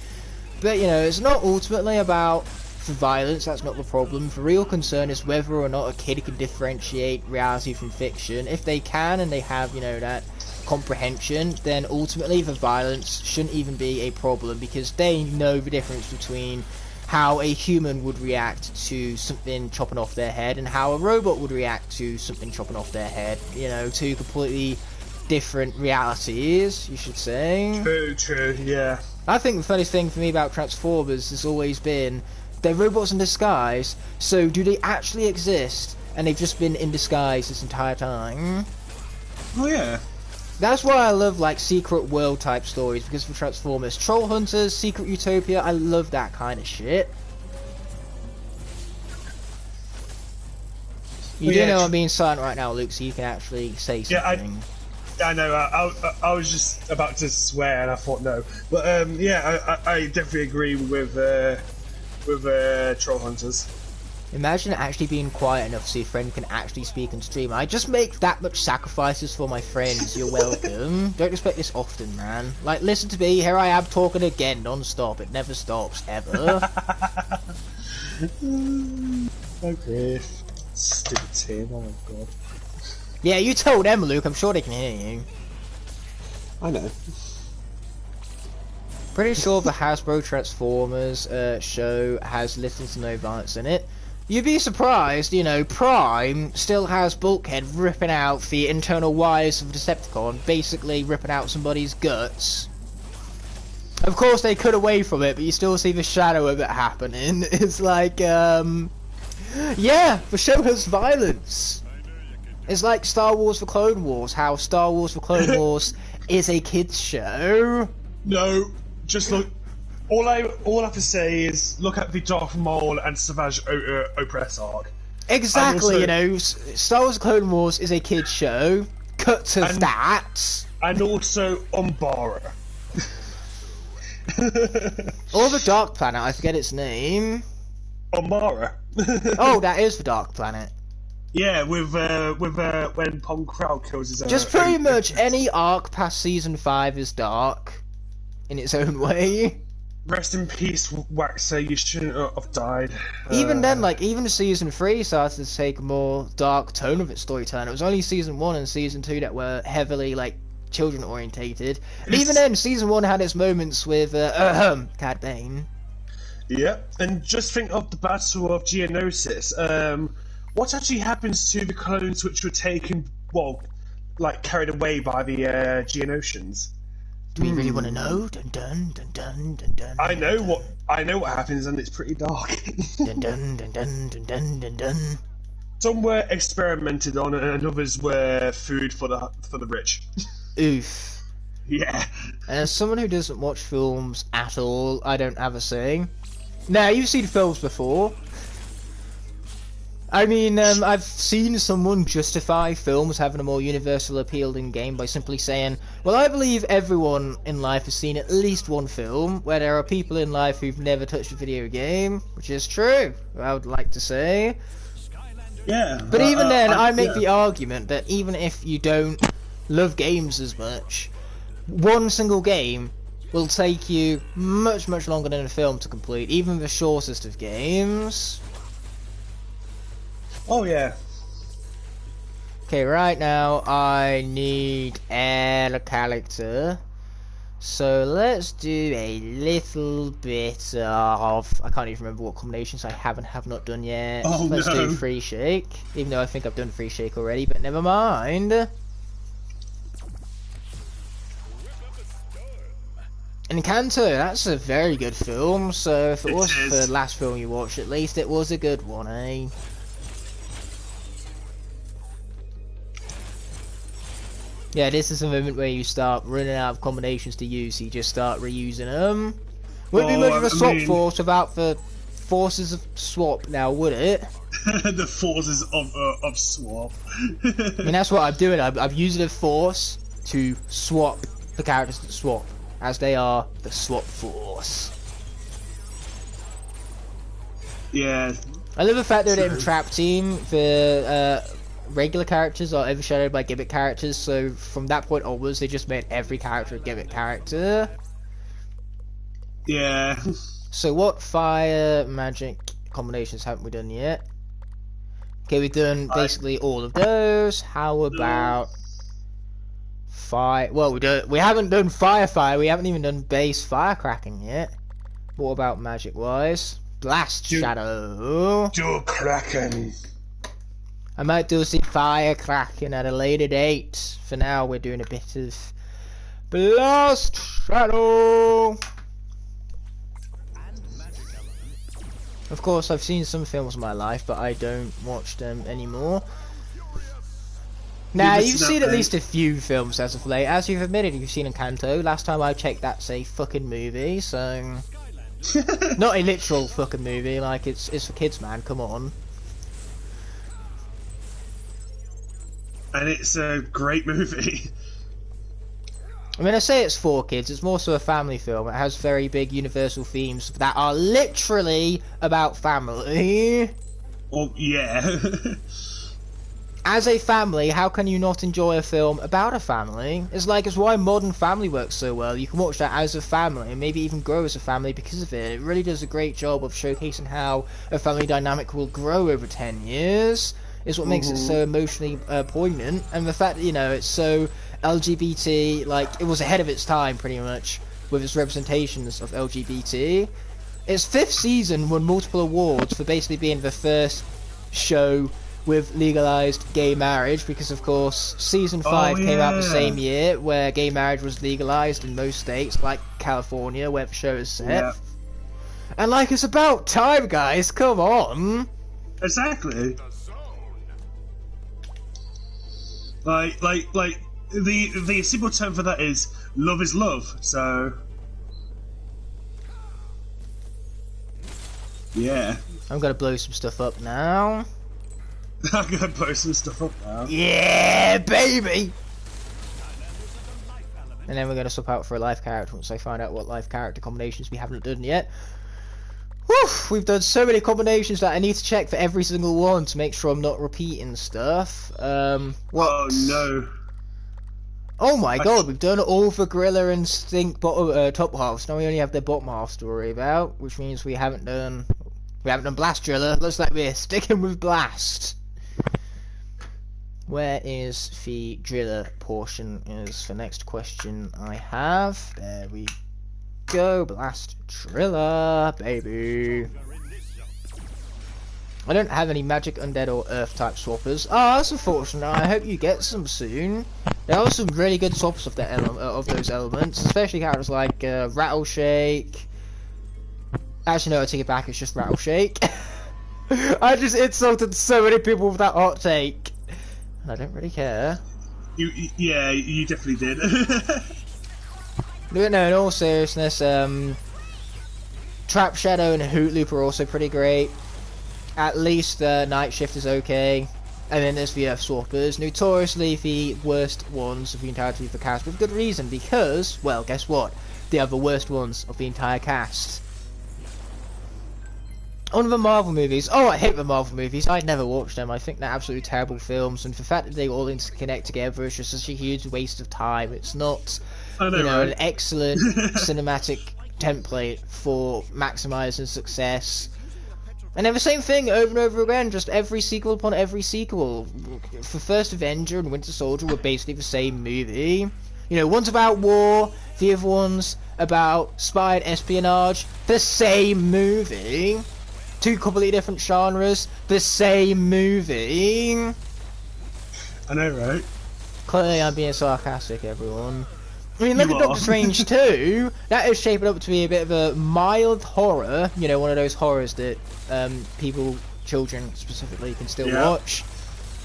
But, you know, it's not ultimately about the violence, that's not the problem. The real concern is whether or not a kid can differentiate reality from fiction. If they can, and they have, you know, that comprehension, then ultimately the violence shouldn't even be a problem, because they know the difference between how a human would react to something chopping off their head and how a robot would react to something chopping off their head. You know, two completely different realities, you should say. True, yeah. I think the funniest thing for me about Transformers has always been they're robots in disguise, so do they actually exist? And they've just been in disguise this entire time. Oh yeah. That's why I love, like, secret world type stories, because for Transformers, Troll Hunters, Secret Utopia, I love that kind of shit. You do know I'm being silent right now, Luke, so you can actually say something. Yeah, I know. I was just about to swear, and I thought no. But yeah, I definitely agree with Troll Hunters. Imagine actually being quiet enough so your friend can actually speak and stream. I just make that much sacrifices for my friends. You're welcome. Don't expect this often, man. Like, listen to me. Here I am talking again, non-stop. It never stops, ever. Okay. Stupid team. Oh my god. Yeah, you told them, Luke. I'm sure they can hear you. I know. Pretty sure the Hasbro Transformers show has little to no violence in it. You'd be surprised, you know, Prime still has Bulkhead ripping out the internal wires of Decepticon, basically ripping out somebody's guts. Of course they cut away from it, but you still see the shadow of it happening. It's like, yeah, the show has violence. It's like Star Wars The Clone Wars, how Star Wars The Clone Wars is a kids show. No, just look. All I have to say is look at the Darth Maul and Savage Opress arc. Exactly, also, you know, Star Wars Clone Wars is a kids show. Cut to that. And also Umbara. Or the Dark Planet, I forget its name. Umbara. Oh, that is the Dark Planet. Yeah, with when Pong Krell kills his. Just pretty much any arc past season 5 is dark, in its own way. Rest in peace, Waxer. You shouldn't have died. Even then, like, even season 3 started to take a more dark tone of its storytelling. It was only season 1 and season 2 that were heavily, like, children orientated. And even then, season 1 had its moments with Cad Bane. Yeah, and just think of the Battle of Geonosis. What actually happens to the clones which were taken, well, like carried away by the Geonosians? Do we really want to know? Dun dun dun dun dun dun. I know what happens, and it's pretty dark. Dun dun dun dun dun dun dun dun. Some were experimented on, and others were food for the rich. Oof. Yeah. And as someone who doesn't watch films at all, I don't have a say. Now, you've seen films before. I mean, I've seen someone justify films having a more universal appeal in game by simply saying, well, I believe everyone in life has seen at least one film, where there are people in life who've never touched a video game, which is true, I would like to say. Yeah. But even then, I make the argument that even if you don't love games as much, one single game will take you much, much longer than a film to complete, even the shortest of games. Oh yeah. Okay, right now I need a character. So let's do a little bit of... I can't even remember what combinations I have not done yet. Oh, let's do free shake. Even though I think I've done free shake already, but never mind. Encanto, that's a very good film. So if it wasn't the last film you watched, at least it was a good one, eh? Yeah, this is a moment where you start running out of combinations to use, so you just start reusing them. Wouldn't be much of a swap force without the forces of swap now, would it? The forces of swap. I mean, that's what I'm doing. I'm using a force to swap the characters that swap, as they are the swap force. Yeah. I love the fact that in Trap Team, the regular characters are overshadowed by gimmick characters, so from that point onwards, they just made every character a gimmick character. Yeah. So what fire magic combinations haven't we done yet? Okay, we've done basically all of those. How about fire? Well, we haven't done fire. We haven't even done base firecracking yet. What about magic-wise? Blast shadow. Do cracking. I might do some firecracking at a later date. For now, we're doing a bit of blast shadow. Of course, I've seen some films in my life, but I don't watch them anymore. Now, you've seen at least a few films as of late. As you've admitted, you've seen Encanto. Last time I checked, that's a fucking movie, so... Not a literal fucking movie, like, it's for kids, man, come on. And it's a great movie. I mean, I say it's for kids, it's more so a family film. It has very big universal themes that are literally about family. Oh, yeah. As a family, how can you not enjoy a film about a family? It's why Modern Family works so well. You can watch that as a family, and maybe even grow as a family because of it. It really does a great job of showcasing how a family dynamic will grow over 10 years. Is what makes it so emotionally poignant, and the fact that, you know, it's so LGBT, like, it was ahead of its time pretty much with its representations of LGBT. Its 5th season won multiple awards for basically being the first show with legalized gay marriage, because of course season 5 came out the same year, where gay marriage was legalized in most states, like California, where the show is set. Yep. And like, it's about time, guys, come on. Exactly. Like the simple term for that is love, so yeah. I'm gonna blow some stuff up now. I'm gonna blow some stuff up now. Yeah, baby! And then we're gonna swap out for a life character once I find out what life character combinations we haven't done yet. Whew, we've done so many combinations that I need to check for every single one to make sure I'm not repeating stuff. What? Oh no. Oh my god, we've done all for Gorilla and Stink top halves. Now we only have their bottom halves to worry about, which means we haven't done Blast Driller. Looks like we're sticking with Blast. Where is the Driller portion is the next question I have. There we go, Blast Driller, baby. I don't have any magic, undead, or earth type swappers. Oh, that's unfortunate. I hope you get some soon. There are some really good swaps of those elements, especially characters like Rattleshake. Actually, no, I take it back. It's just Rattleshake. I just insulted so many people with that hot take, and I don't really care. Yeah, you definitely did. No, in all seriousness, Trap Shadow and Hoot Loop are also pretty great. At least Night Shift is okay. And then there's the Earth Swappers, notoriously the worst ones of the entirety of the cast, with good reason, because, well, guess what? They are the worst ones of the entire cast. One of the Marvel movies, oh, I hate the Marvel movies, I'd never watch them, I think they're absolutely terrible films, and the fact that they all interconnect together is just such a huge waste of time. It's not, an excellent cinematic template for maximising success. And then the same thing over and over again, just every sequel upon every sequel. For First Avenger and Winter Soldier were basically the same movie. You know, one's about war, the other one's about spy and espionage. The same movie. Two completely different genres, the same movie. I know, right? Clearly I'm being sarcastic, everyone. I mean, look at Doctor Strange 2. That is shaping up to be a bit of a mild horror. You know, one of those horrors that children specifically, can still watch.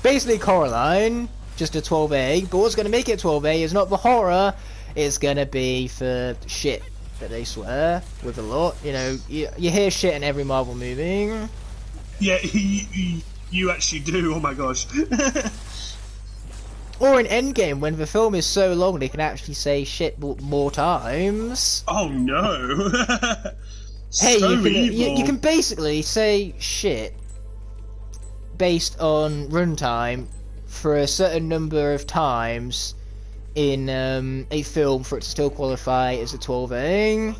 Basically Coraline, just a 12A. But what's going to make it 12A is not the horror. It's going to be for shit that they swear with a lot. You know, you hear shit in every Marvel movie. Yeah, you actually do. Oh my gosh. Or in Endgame, when the film is so long, they can actually say shit more times. Oh no! Hey, So you can basically say shit based on runtime for a certain number of times in a film for it to still qualify as a 12A.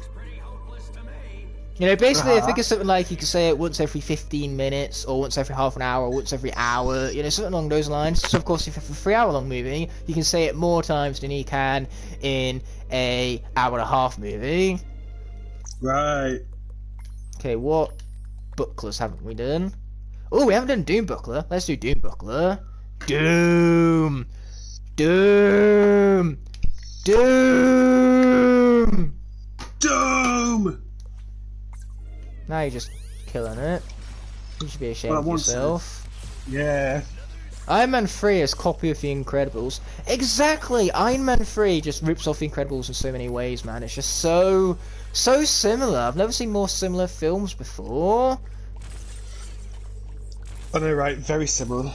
You know, basically, I think it's something like you can say it once every 15 minutes, or once every half an hour, or once every hour, you know, something along those lines. So, of course, if you have a 3-hour-long movie, you can say it more times than you can in a hour-and-a-half movie. Right. Okay, what bucklers haven't we done? Oh, we haven't done Doom Buckler. Let's do Doom Buckler. Doom! Doom! Doom! Doom! Now you're just killing it. You should be ashamed of yourself. Yeah. Iron Man 3 is a copy of The Incredibles. Exactly! Iron Man 3 just rips off The Incredibles in so many ways, man. It's just so similar. I've never seen more similar films before. I know, right? Very similar.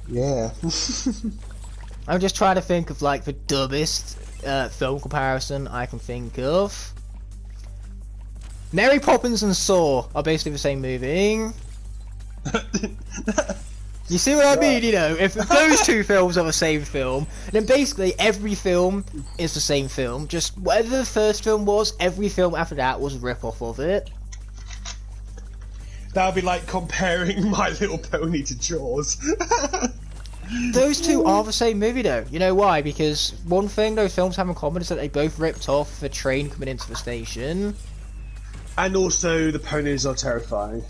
Yeah. I'm just trying to think of, like, the dumbest film comparison I can think of. Mary Poppins and Saw are basically the same movie. You see what I mean? You know, if those two films are the same film, then basically every film is the same film. Just whatever the first film was, every film after that was a rip-off of it. That would be like comparing My Little Pony to Jaws. Those two are the same movie, though. You know why? Because one thing those films have in common is that they both ripped off the train coming into the station. And also, the ponies are terrifying.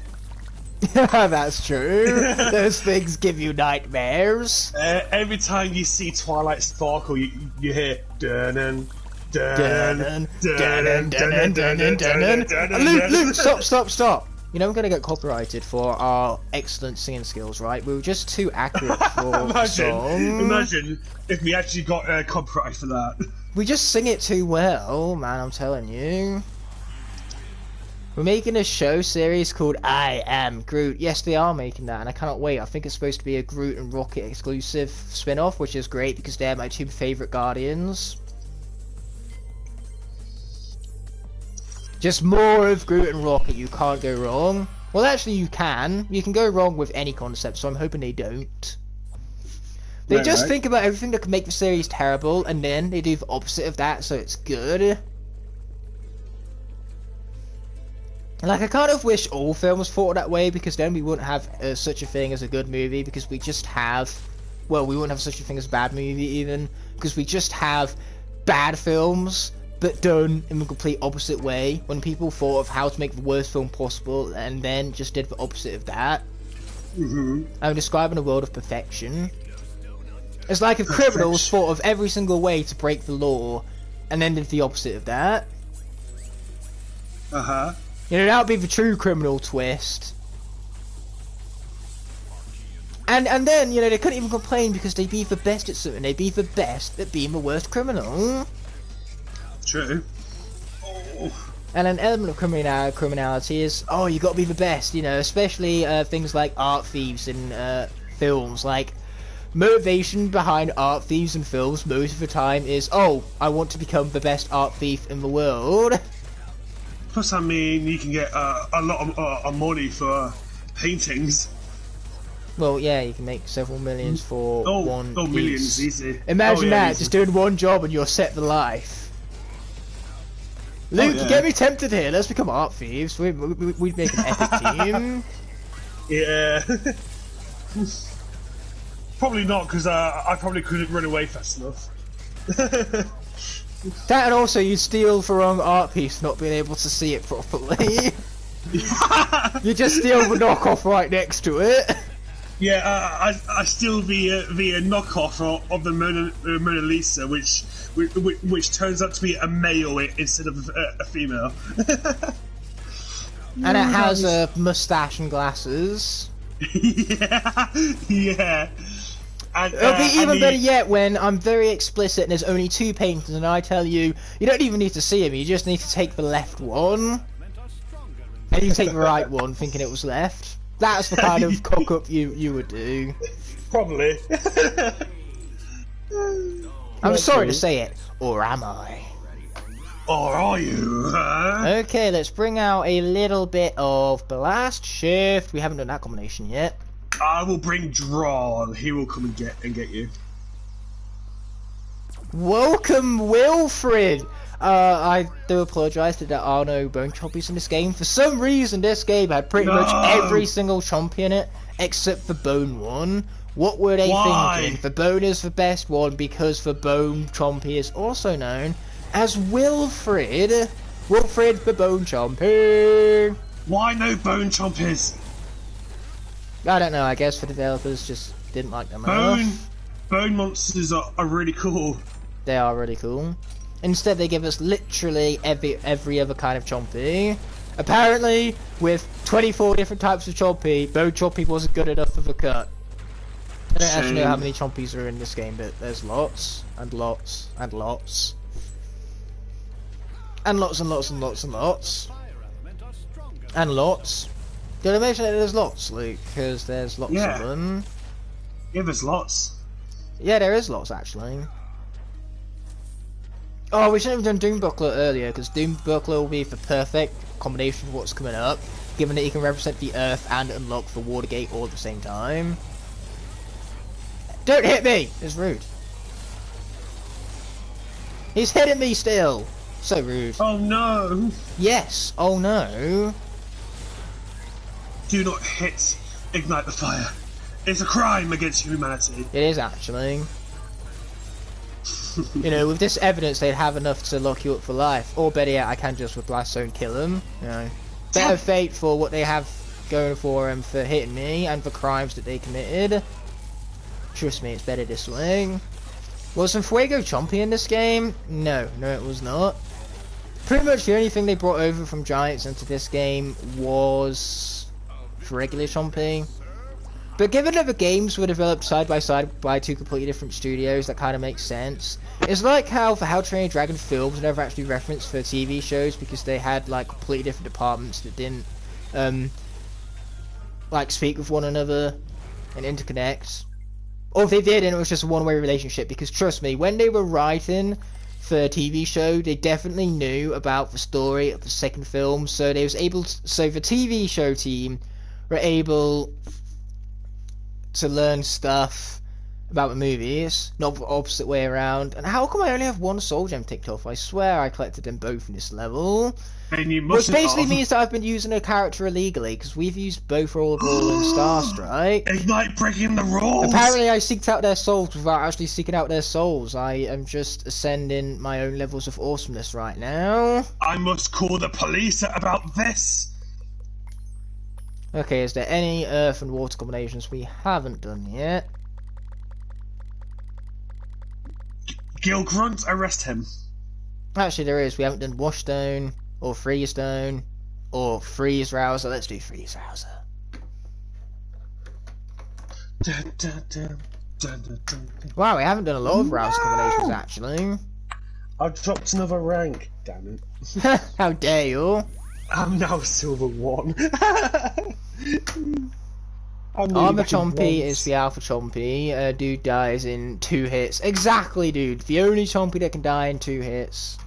That's true. Those things give you nightmares. Every time you see Twilight Sparkle, you hear dun dun dun. Luke, stop. You know, I'm gonna get copyrighted for our excellent singing skills, right? We were just too accurate for the song. Imagine if we actually got copyright for that. We just sing it too well, man, I'm telling you. We're making a show series called I Am Groot. Yes, they are making that, and I cannot wait. I think it's supposed to be a Groot and Rocket exclusive spin-off, which is great because they're my two favourite Guardians. Just more of Groot and Rocket, you can't go wrong. Well, actually, you can. You can go wrong with any concept, so I'm hoping they don't. They just think about everything that could make the series terrible, and then they do the opposite of that, so it's good. Like, I kind of wish all films thought that way, because then we wouldn't have such a thing as a good movie, because we just have... Well, we wouldn't have such a thing as a bad movie, even, because we just have bad films, but done in the complete opposite way, when people thought of how to make the worst film possible, and then just did the opposite of that. I'm describing a world of perfection. It's like if criminals thought of every single way to break the law, and then did the opposite of that. You know, that would be the true criminal twist. And then, you know, they couldn't even complain because they'd be the best at something. They'd be the best at being the worst criminal. True. And an element of criminality is, oh, you got to be the best, you know, especially things like art thieves in films. Like, motivation behind art thieves in films most of the time is, oh, I want to become the best art thief in the world. Plus, I mean, you can get a lot of money for paintings. Well, yeah, you can make several millions for one piece. Millions, easy. Imagine that, easy. just doing one job and you're set for life. Luke, you get me tempted here. Let's become art thieves. We'd make an epic team. Yeah. Probably not, because I probably couldn't run away fast enough. That, and also you'd steal the wrong art piece, not being able to see it properly. You just steal the knockoff right next to it. Yeah, I steal the knockoff of the Mona Lisa, which turns out to be a male instead of a female. And it has a mustache and glasses. Yeah. And, it'll be even better yet when I'm very explicit and there's only two paintings and I tell you, you don't even need to see him, you just need to take the left one. And you take the right one thinking it was left. That's the kind of cock-up you would do. Probably. I'm sorry to say it, or am I? Or are you? Huh? Okay, let's bring out a little bit of Blast Shift. We haven't done that combination yet. I will bring Drawn. He will come and get you. Welcome, Wilfred! I do apologise that there are no bone chompies in this game. For some reason, this game had pretty much every single chompy in it, except for Bone 1. What were they thinking? The Bone is the best one because the Bone Chompy is also known as Wilfred. Wilfred the Bone Chompy. Why no Bone Chompies? I don't know, I guess the developers just didn't like them enough. Bone monsters are really cool. They are really cool. Instead they give us literally every other kind of chompy. Apparently, with 24 different types of chompy, Bone Chompy wasn't good enough for the cut. I don't actually know how many chompies are in this game, but there's lots, and lots, and lots. And lots, and lots, and lots, and lots. And lots. Did I mention that there's lots, Luke? Because there's lots of them. Yeah, there's lots. Yeah, there is lots, actually. Oh, we shouldn't have done Doom Buckler earlier, because Doom Buckler will be the perfect combination of what's coming up, given that he can represent the Earth and unlock the Watergate all at the same time. Don't hit me! It's rude. He's hitting me still! So rude. Oh no! Yes, oh no. Do not hit Igknightthefire. It's a crime against humanity. It is actually. You know, with this evidence, they'd have enough to lock you up for life. Or better yet, I can just with Blast Zone kill them. You know, better fate for what they have going for them for hitting me and for crimes that they committed. Trust me, it's better this way. Was some Fuego Chompy in this game? No, it was not. Pretty much the only thing they brought over from Giants into this game was regular Chompy. But given that the games were developed side by side by two completely different studios, that kind of makes sense. It's like how for How to Train Your Dragon films never actually referenced for TV shows because they had like completely different departments that didn't like speak with one another and interconnect. Or if they did, and it was just a one-way relationship, because trust me, when they were writing for a TV show, they definitely knew about the story of the second film, so they was able to, so the TV show team were able to learn stuff about the movies, not the opposite way around. And how come I only have one soul gem ticked off? I swear I collected them both in this level. And you must. Which basically means that I've been using a character illegally, because we've used both Roller Ball and Star Strike. Ignite breaking the rules! Apparently I seeked out their souls without actually seeking out their souls. I am just ascending my own levels of awesomeness right now. I must call the police about this! Okay, is there any earth and water combinations we haven't done yet? Gil Grunt, arrest him. Actually there is. We haven't done Washstone, or Freestone, or Freeze Rouser. Let's do Freeze Rouser. Dun, dun, dun, dun, dun, dun. Wow, we haven't done a lot of Rouser combinations actually. I've dropped another rank, damn it. How dare you? I'm now Silver 1. Armor Chompy is the Alpha Chompy. Dude dies in 2 hits. Exactly, dude. The only Chompy that can die in 2 hits.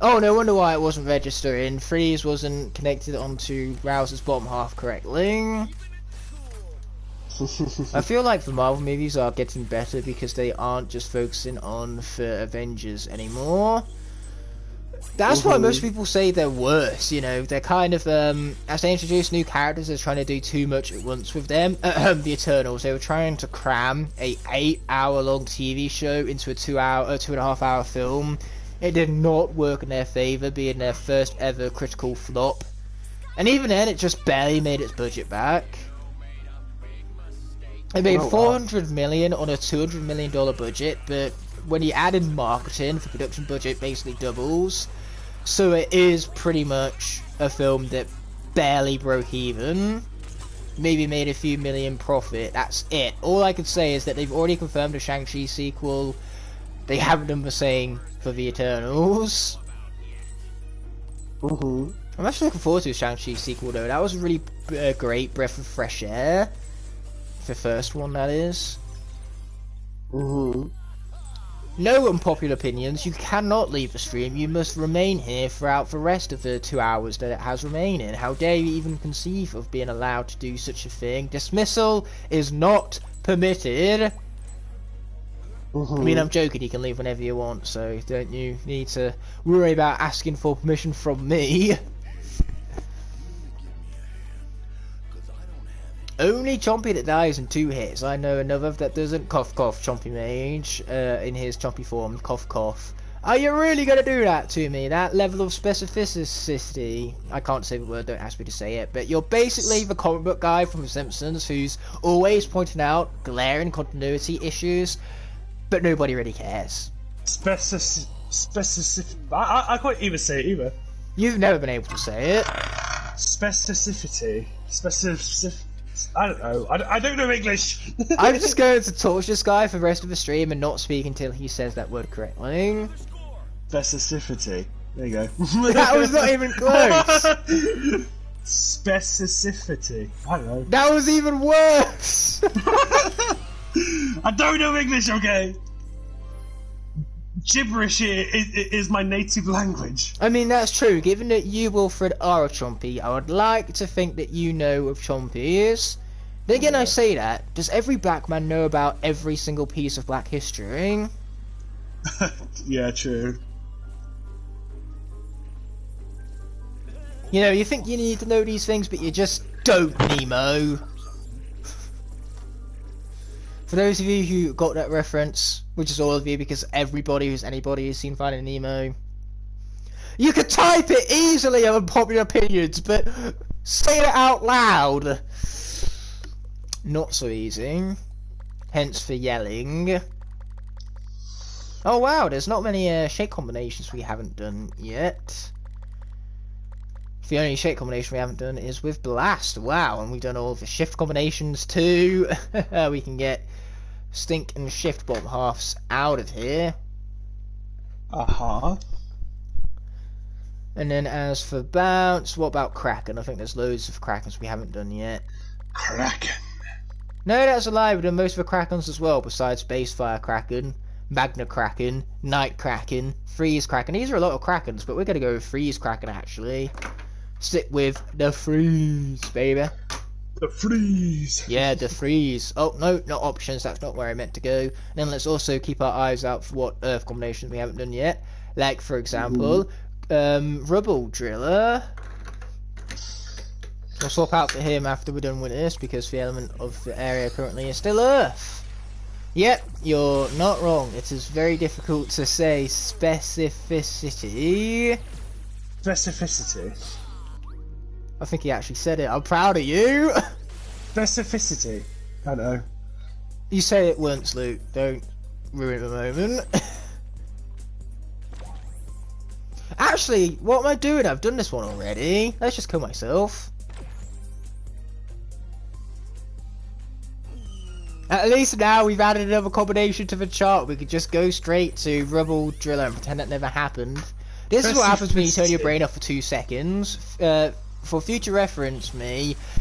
Oh, no wonder why it wasn't registering. Freeze wasn't connected onto Rouser's bottom half correctly. I feel like the Marvel movies are getting better because they aren't just focusing on the Avengers anymore. That's why most people say they're worse, you know, they're kind of, as they introduce new characters, they're trying to do too much at once with them. The Eternals, they were trying to cram a 8-hour-long TV show into a 2.5-hour film. It did not work in their favour, being their first ever critical flop. And even then, it just barely made its budget back. It made $400 million on a $200 million budget, but when you add in marketing, the production budget basically doubles. So it is pretty much a film that barely broke even. Maybe made a few million profit. That's it. All I can say is that they've already confirmed a Shang-Chi sequel. They haven't done the same for the Eternals. I'm actually looking forward to a Shang-Chi sequel though. That was a really great breath of fresh air. The first one, that is. No unpopular opinions, you cannot leave the stream, you must remain here throughout the rest of the 2 hours that it has remaining. How dare you even conceive of being allowed to do such a thing? Dismissal is not permitted. I mean, I'm joking, you can leave whenever you want, so don't you need to worry about asking for permission from me. Only Chompy that dies in 2 hits. I know another that doesn't. Cough cough, Chompy Mage, in his Chompy form, cough cough. Are you really gonna do that to me? That level of specificity? I can't say the word, don't ask me to say it, but you're basically the comic book guy from The Simpsons who's always pointing out glaring continuity issues, but nobody really cares. Specific. I can't even say it either. You've never been able to say it. Specificity. I don't know. I don't know English. I'm just going to torture this guy for the rest of the stream and not speak until he says that word correctly. Specificity. There you go. That was not even close. Specificity. I don't know. That was even worse. I don't know English, okay? Gibberish is my native language. I mean, that's true. Given that you, Wilfred, are a Chompy, I would like to think that you know of Chompies. Then again, I say that. Does every black man know about every single piece of black history? Yeah, true. You know, you think you need to know these things, but you just don't, Nemo. For those of you who got that reference, which is all of you, because everybody who's anybody has seen Finding Nemo, you could type it easily on unpopular opinions, but say it out loud. Not so easy. Hence for yelling. Oh wow, there's not many shape combinations we haven't done yet. The only shape combination we haven't done is with Blast. Wow, and we've done all the shift combinations too. We can get Stink and Shift bomb halves out of here. And then as for Bounce, what about Kraken? I think there's loads of Krakens we haven't done yet. Kraken. No, that's a lie. We've done most of the Krakens as well, besides Base Fire Kraken, Magna Kraken, Night Kraken, Freeze Kraken. These are a lot of Krakens, but we're going to go with Freeze Kraken actually. Stick with the Freeze, baby. The Freeze. Yeah, the Freeze. Oh, no, not options. That's not where I meant to go. And then let's also keep our eyes out for what Earth combinations we haven't done yet. Like, for example, Rubble Driller. We'll swap out for him after we're done with this, because the element of the area currently is still Earth. Yep, you're not wrong. It is very difficult to say specificity. Specificity. I think he actually said it. I'm proud of you. Specificity. I know. You say it once, Luke. Don't ruin the moment. Actually, what am I doing? I've done this one already. Let's just kill myself. At least now we've added another combination to the chart. We could just go straight to Rubble Driller and pretend that never happened. This is what happens when you turn your brain off for 2 seconds. For future reference,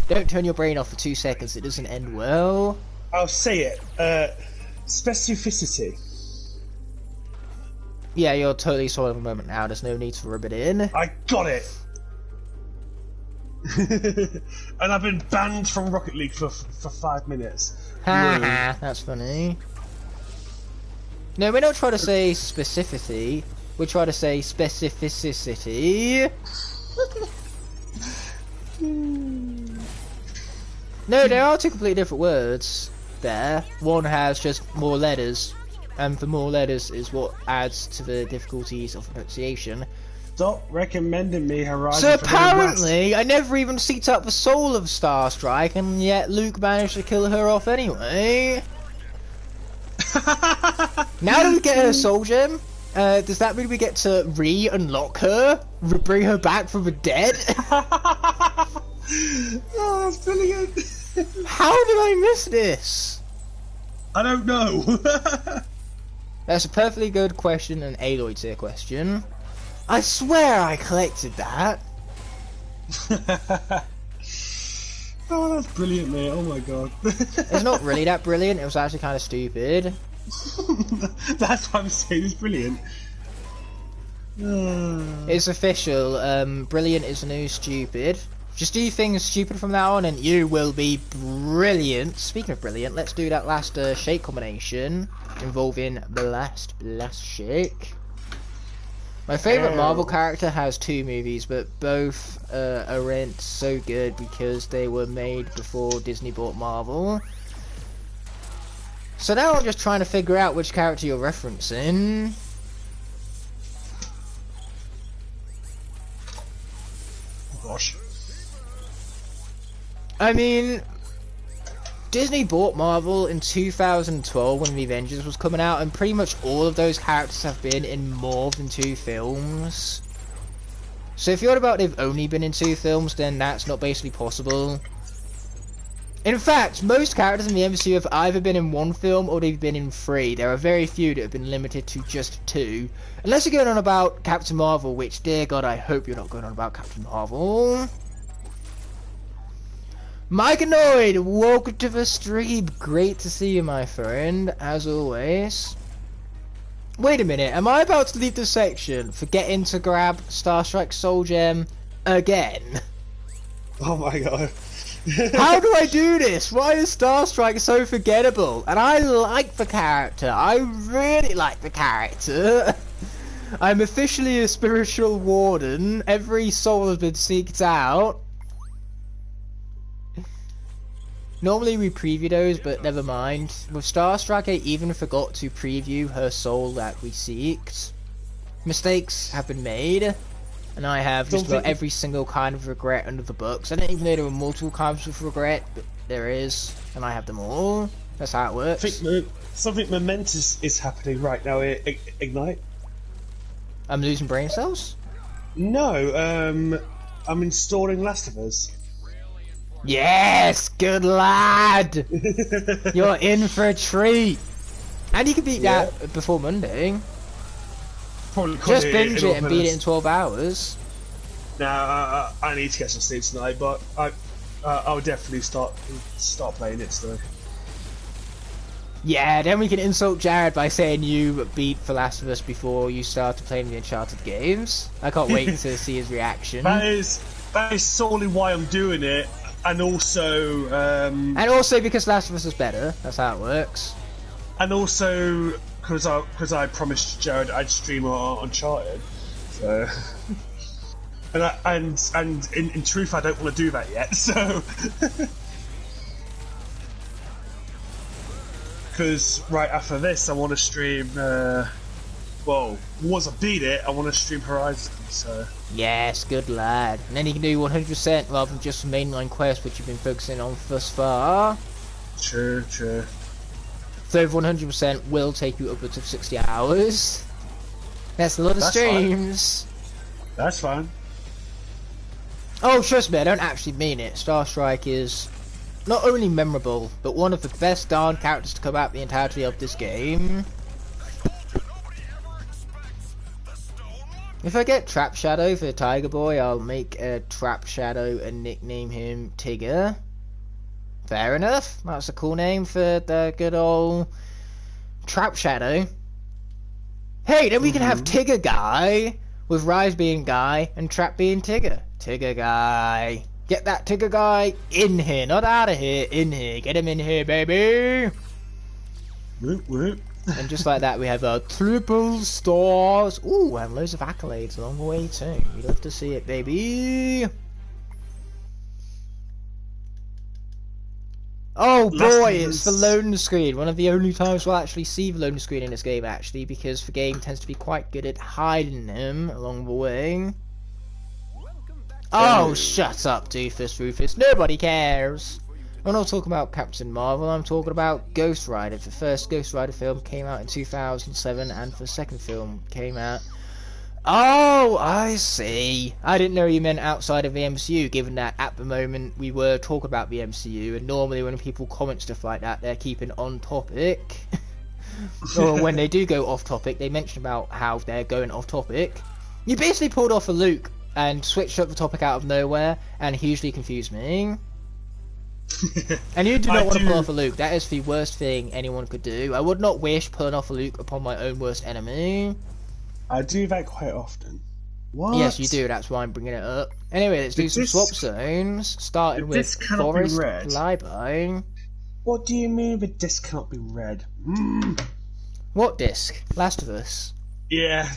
don't turn your brain off for 2 seconds. It doesn't end well. I'll say it. Specificity. Yeah, you're totally solid at the moment now. There's no need to rub it in. I got it. And I've been banned from Rocket League for 5 minutes. Haha, that's funny. No, we're not trying to say specificity. We're trying to say specificity. No, there are 2 completely different words there. One has just more letters, and the more letters is what adds to the difficulties of pronunciation. Stop recommending me Horizon. So apparently, I never even seeked out the soul of Starstrike, and yet Luke managed to kill her off anyway. Now that we get her soul gem, does that mean we get to re-unlock her? Bring her back from the dead? Oh, that's brilliant. How did I miss this? I don't know. That's a perfectly good question, an Aloy tier question. I swear I collected that. Oh, that's brilliant, mate. Oh my god. It's not really that brilliant, it was actually kind of stupid. That's what I'm saying. It's brilliant. It's official. Brilliant is the new stupid. Just do things stupid from now on, and you will be brilliant. Speaking of brilliant, let's do that last shake combination involving blast shake. My favourite Marvel character has 2 movies, but both aren't so good because they were made before Disney bought Marvel. So now I'm just trying to figure out which character you're referencing. Oh gosh. I mean, Disney bought Marvel in 2012 when The Avengers was coming out, and pretty much all of those characters have been in more than 2 films. So if you're about they've only been in 2 films, then that's not basically possible. In fact, most characters in the MCU have either been in 1 film or they've been in 3. There are very few that have been limited to just 2. Unless you're going on about Captain Marvel, which, dear God, I hope you're not going on about Captain Marvel. Mike Annoyed, welcome to the stream. Great to see you, my friend, as always. Wait a minute, am I about to leave the section, forgetting to grab Star Strike Soul Gem again? Oh my god. How do I do this? Why is Star Strike so forgettable? And I like the character. I really like the character. I'm officially a spiritual warden. Every soul has been seeked out. Normally we preview those, but never mind. With Star Strike, I even forgot to preview her soul that we seeked. Mistakes have been made, and I have just about every single kind of regret under the books. I didn't even know there were multiple kinds of regret, but there is, and I have them all. That's how it works. I think something momentous is happening right now, Ignite. I'm losing brain cells? No, I'm installing Last of Us. Yes, good lad. You're in for a treat, and you can beat that before Monday. Probably just binge it and beat it in 12 hours. Now I need to get some sleep tonight, but I would definitely start playing it still. Yeah, then we can insult Jared by saying you beat The Last of Us before you started playing the Uncharted games. I can't wait to see his reaction. That is solely why I'm doing it. And also because Last of Us is better. That's how it works. And also because I promised Jared I'd stream on Uncharted. So and in truth I don't want to do that yet. So because right after this I want to stream. Once I beat it, I want to stream Horizon. So yes, good lad. And then you can do 100% rather than just mainline quests, which you've been focusing on thus far. True. So 100% will take you upwards of 60 hours. That's a lot of streams. Fine. That's fine. Oh, trust me, I don't actually mean it. Star Strike is not only memorable, but one of the best darn characters to come out the entirety of this game. If I get Trap Shadow for Tiger Boy, I'll make a Trap Shadow and nickname him Tigger. Fair enough. That's a cool name for the good old Trap Shadow. Hey, then we can have Tigger Guy, with Rise being Guy and Trap being Tigger. Tigger Guy. Get that Tigger Guy in here, not out of here, in here. Get him in here, baby. Whoop whoop. And just like that, we have our triple stars. Ooh, and loads of accolades along the way too. You'd love to see it, baby. Oh boy, it's the loading screen. One of the only times we'll actually see the loading screen in this game, actually, because the game tends to be quite good at hiding them along the way. Oh, shut up, Doofus Rufus. Nobody cares. I'm not talking about Captain Marvel, I'm talking about Ghost Rider. The first Ghost Rider film came out in 2007, and the second film came out... Oh, I see. I didn't know you meant outside of the MCU, given that at the moment we were talking about the MCU, and normally when people comment stuff like that, they're keeping on topic. Or when they do go off topic, they mention about how they're going off topic. You basically pulled off a Luke and switched up the topic out of nowhere, and hugely confused me. And you do not want to pull off a Luke. That is the worst thing anyone could do. I would not wish pulling off a Luke upon my own worst enemy. I do that quite often. What? Yes, you do. That's why I'm bringing it up. Anyway, let's do some swap zones, starting with Forest Flyby. What do you mean the disc cannot be read? What disc? Last of Us. Yeah.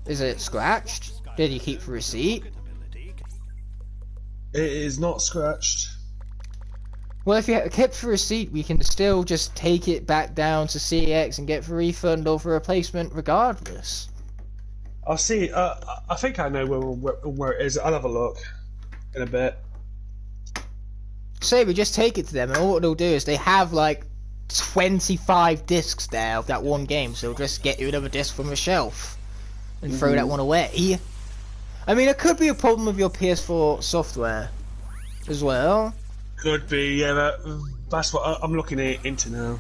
Is it scratched? Did you keep the receipt? It is not scratched. Well, if you kept the receipt, we can still just take it back down to CEX and get the refund or the replacement regardless. I'll see. I think I know where it is. I'll have a look in a bit. Say we just take it to them, and all they'll do is they have like 25 discs there of that one game, so they'll just get you another disc from the shelf and throw that one away. I mean, it could be a problem with your PS4 software as well. Could be, yeah. That's what I'm looking into now.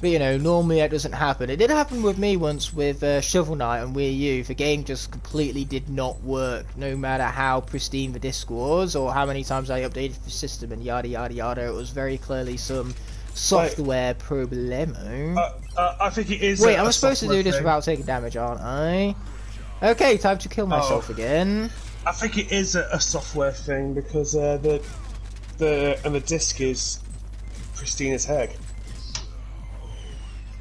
But you know, normally that doesn't happen. It did happen with me once with Shovel Knight on Wii U. The game just completely did not work, no matter how pristine the disc was or how many times I updated the system and yada yada yada. It was very clearly some software problemo. I think it is. Wait, I'm supposed to do this without taking damage, aren't I? Okay, time to kill myself again. I think it is a software thing because the disc is pristine as heck.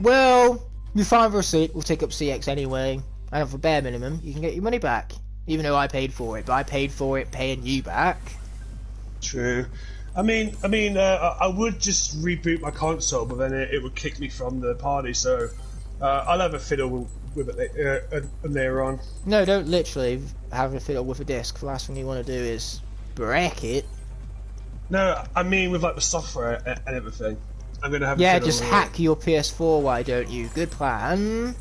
Well, you find the receipt, we'll take up CX anyway, and for bare minimum, you can get your money back. Even though I paid for it, but I paid for it paying you back. True. I mean, I would just reboot my console, but then it would kick me from the party, so I'll have a fiddle with it later on. No, don't literally have a fiddle with a disc. The last thing you want to do is break it. No, I mean with like the software and everything. I'm gonna have a just hack your PS4, why don't you? Good plan.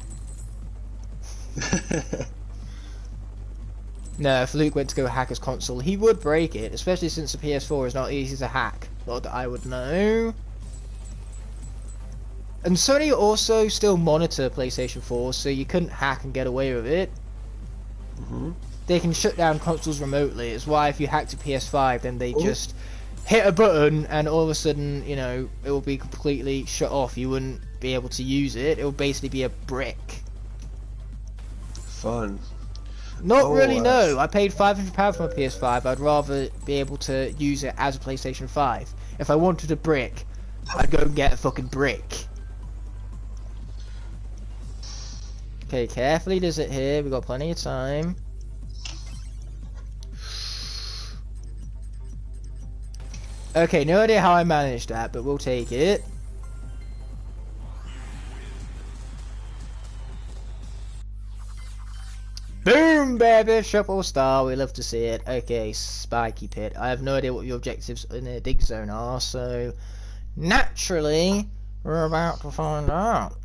No, if Luke went to go hack his console, he would break it, especially since the PS4 is not easy to hack. Not that I would know. And Sony also still monitor PlayStation 4, so you couldn't hack and get away with it. They can shut down consoles remotely. It's why if you hacked a PS5, then they just hit a button and all of a sudden, you know, it will be completely shut off. You wouldn't be able to use it. It will basically be a brick. Fun. Not really, no. I paid £500 for my PS5. I'd rather be able to use it as a PlayStation 5. If I wanted a brick, I'd go and get a fucking brick. Okay, carefully does it here. We've got plenty of time. Okay, no idea how I managed that, but we'll take it. Boom, baby! Triple star, we love to see it. Okay, spiky pit. I have no idea what your objectives in the dig zone are, so naturally, we're about to find out.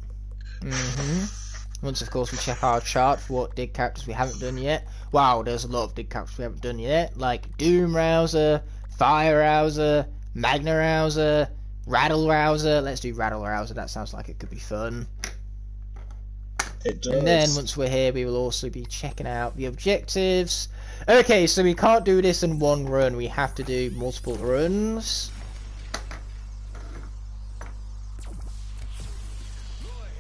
Once, of course, we check our chart for what dig characters we haven't done yet. Wow, there's a lot of dig characters we haven't done yet, like Doom Rouser, Fire Rouser, Magna Rouser, Rattle Rouser. Let's do Rattle Rouser, that sounds like it could be fun. It does. And then once we're here, we will also be checking out the objectives. Okay, so we can't do this in one run, we have to do multiple runs.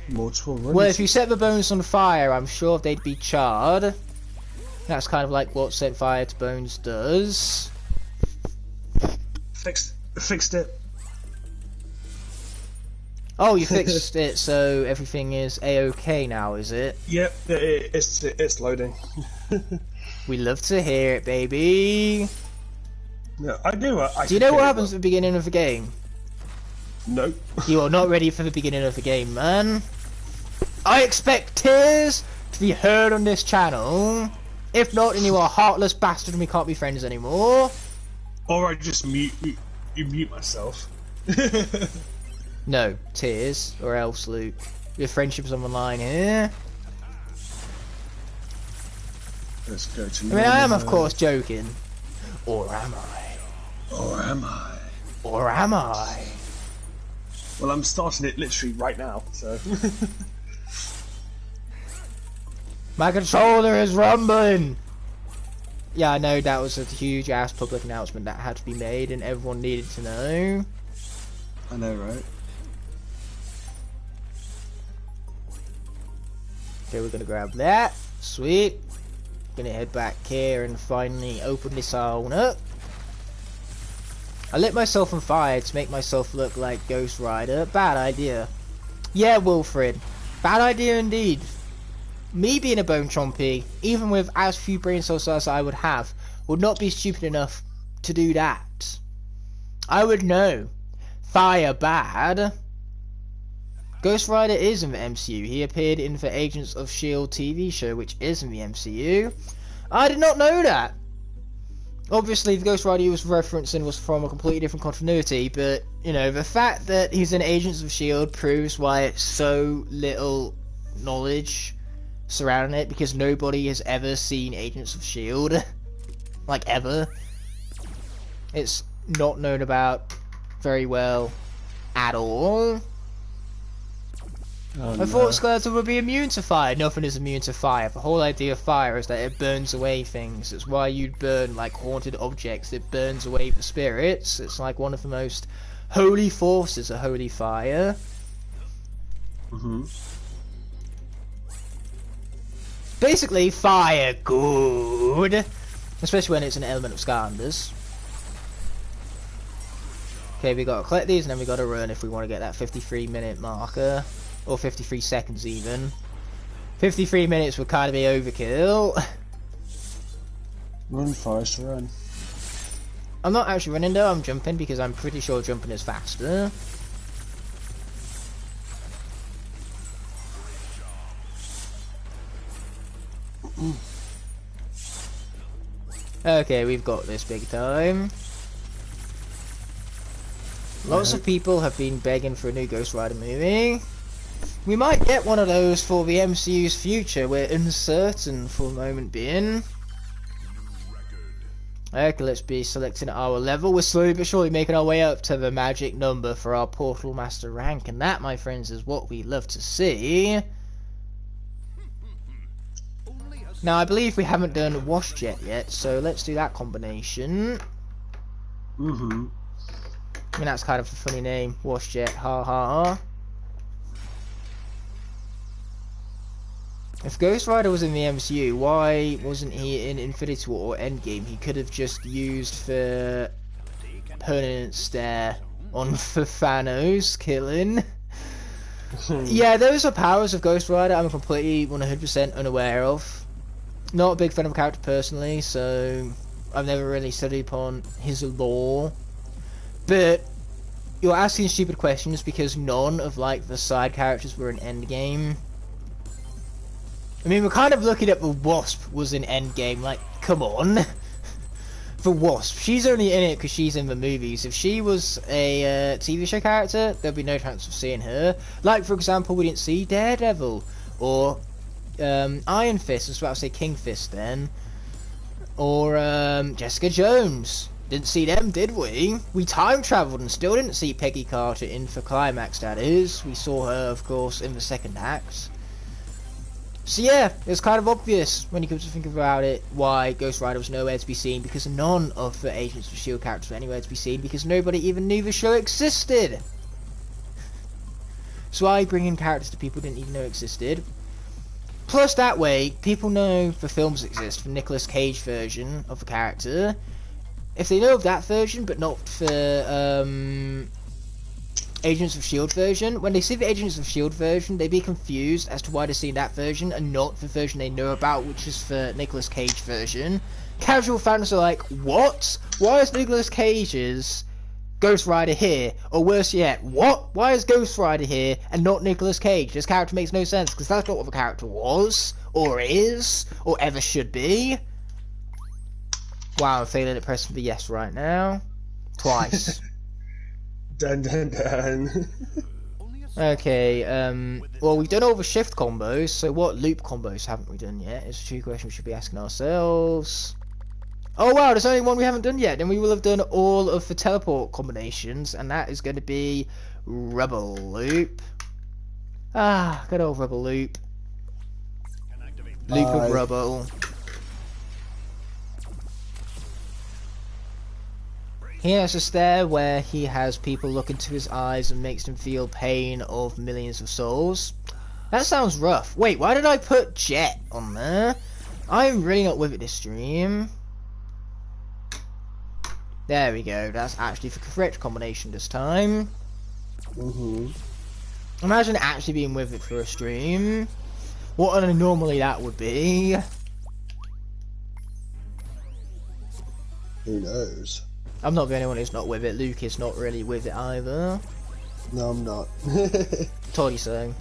Multiple runs? Well, if you set the bones on fire, I'm sure they'd be charred. That's kind of like what set fire to bones does. Fixed it. Oh, you fixed it, so everything is a-okay now, is it? Yep, it's loading. We love to hear it, baby. Yeah, I do. Do you know what happens at the beginning of the game? No. You are not ready for the beginning of the game, man. I expect tears to be heard on this channel. If not, then you are a heartless bastard and we can't be friends anymore. Or I just mute myself. No, tears, or else, Luke. Your friendship's on the line here. Let's go to. I mean, I am, of course, joking. Or am I? Or am I? Or am I? Well, I'm starting it literally right now, so. My controller is rumbling. Yeah, I know that was a huge ass public announcement that had to be made and everyone needed to know. I know, right? Okay, we're gonna grab that. Sweet. Gonna head back here and finally open this on up. I lit myself on fire to make myself look like Ghost Rider. Bad idea. Yeah, Wilfred. Bad idea indeed. Me being a bone chompy, even with as few brain cells as I would have, would not be stupid enough to do that. I would know. Fire bad. Ghost Rider is in the MCU. He appeared in the Agents of S.H.I.E.L.D. TV show, which is in the MCU. I did not know that. Obviously, the Ghost Rider he was referencing was from a completely different continuity, but, you know, the fact that he's in Agents of S.H.I.E.L.D. proves why it's so little knowledge surrounding it, because nobody has ever seen Agents of S.H.I.E.L.D. like, ever. It's not known about very well at all. Oh, I thought Skylanders would be immune to fire. Nothing is immune to fire. The whole idea of fire is that it burns away things. It's why you'd burn like haunted objects. It burns away the spirits. It's like one of the most holy forces of holy fire. Basically, fire good. Especially when it's an element of Skylanders. Okay, we gotta collect these and then we gotta run if we want to get that 53-minute marker. Or 53 seconds even. 53 minutes would kind of be overkill. Run, Forrest, run. I'm not actually running though, I'm jumping because I'm pretty sure jumping is faster. Okay, we've got this big time. Lots of people have been begging for a new Ghost Rider movie. We might get one of those for the MCU's future. We're uncertain for the moment being. Okay, let's be selecting our level. We're slowly but surely making our way up to the magic number for our Portal Master rank. And that, my friends, is what we love to see. Now, I believe we haven't done Wash Jet yet, so let's do that combination. I mean, that's kind of a funny name. Wash Jet, ha ha. If Ghost Rider was in the MCU, why wasn't he in Infinity War or Endgame? He could have just used the permanent stare on for Thanos killing. Yeah, those are powers of Ghost Rider I'm completely 100% unaware of. Not a big fan of the character personally, so I've never really studied upon his lore. But you're asking stupid questions because none of like the side characters were in Endgame. I mean, we're kind of looking at the Wasp was in Endgame, like, come on. The Wasp, she's only in it because she's in the movies. If she was a TV show character, there'd be no chance of seeing her. Like, for example, we didn't see Daredevil, or Iron Fist, I was about to say King Fist then, or Jessica Jones. Didn't see them, did we? We time travelled and still didn't see Peggy Carter in for Climax, that is. We saw her, of course, in the second act. So yeah, it's kind of obvious when you come to think about it why Ghost Rider was nowhere to be seen, because none of the Agents of S.H.I.E.L.D. characters were anywhere to be seen, because nobody even knew the show existed. So why bring in characters that people didn't even know existed? Plus that way, people know the films exist, the Nicolas Cage version of the character. If they know of that version, but not the Agents of S.H.I.E.L.D. version, when they see the Agents of S.H.I.E.L.D. version, they'd be confused as to why they're seeing that version and not the version they know about, which is the Nicolas Cage version. Casual fans are like, what? Why is Nicolas Cage's Ghost Rider here? Or worse yet, what? Why is Ghost Rider here and not Nicolas Cage? This character makes no sense, because that's not what the character was, or is, or ever should be. Wow, I'm failing at pressing the yes right now. Twice. Dun dun dun. Okay, well, we've done all the shift combos, so what loop combos haven't we done yet? It's a true question we should be asking ourselves. Oh wow, there's only one we haven't done yet, then we will have done all of the teleport combinations, and that is going to be Rubble Loop. Ah, good old Rubble Loop. Loop of Rubble. He has a stare where he has people look into his eyes and makes them feel pain of millions of souls. That sounds rough. Wait, why did I put Jet on there? I'm really not with it this stream. There we go. That's actually the correct combination this time. Imagine actually being with it for a stream. What an anomaly that would be. Who knows? I'm not the only one who's not with it. Luke is not really with it either. No, I'm not. Told you so.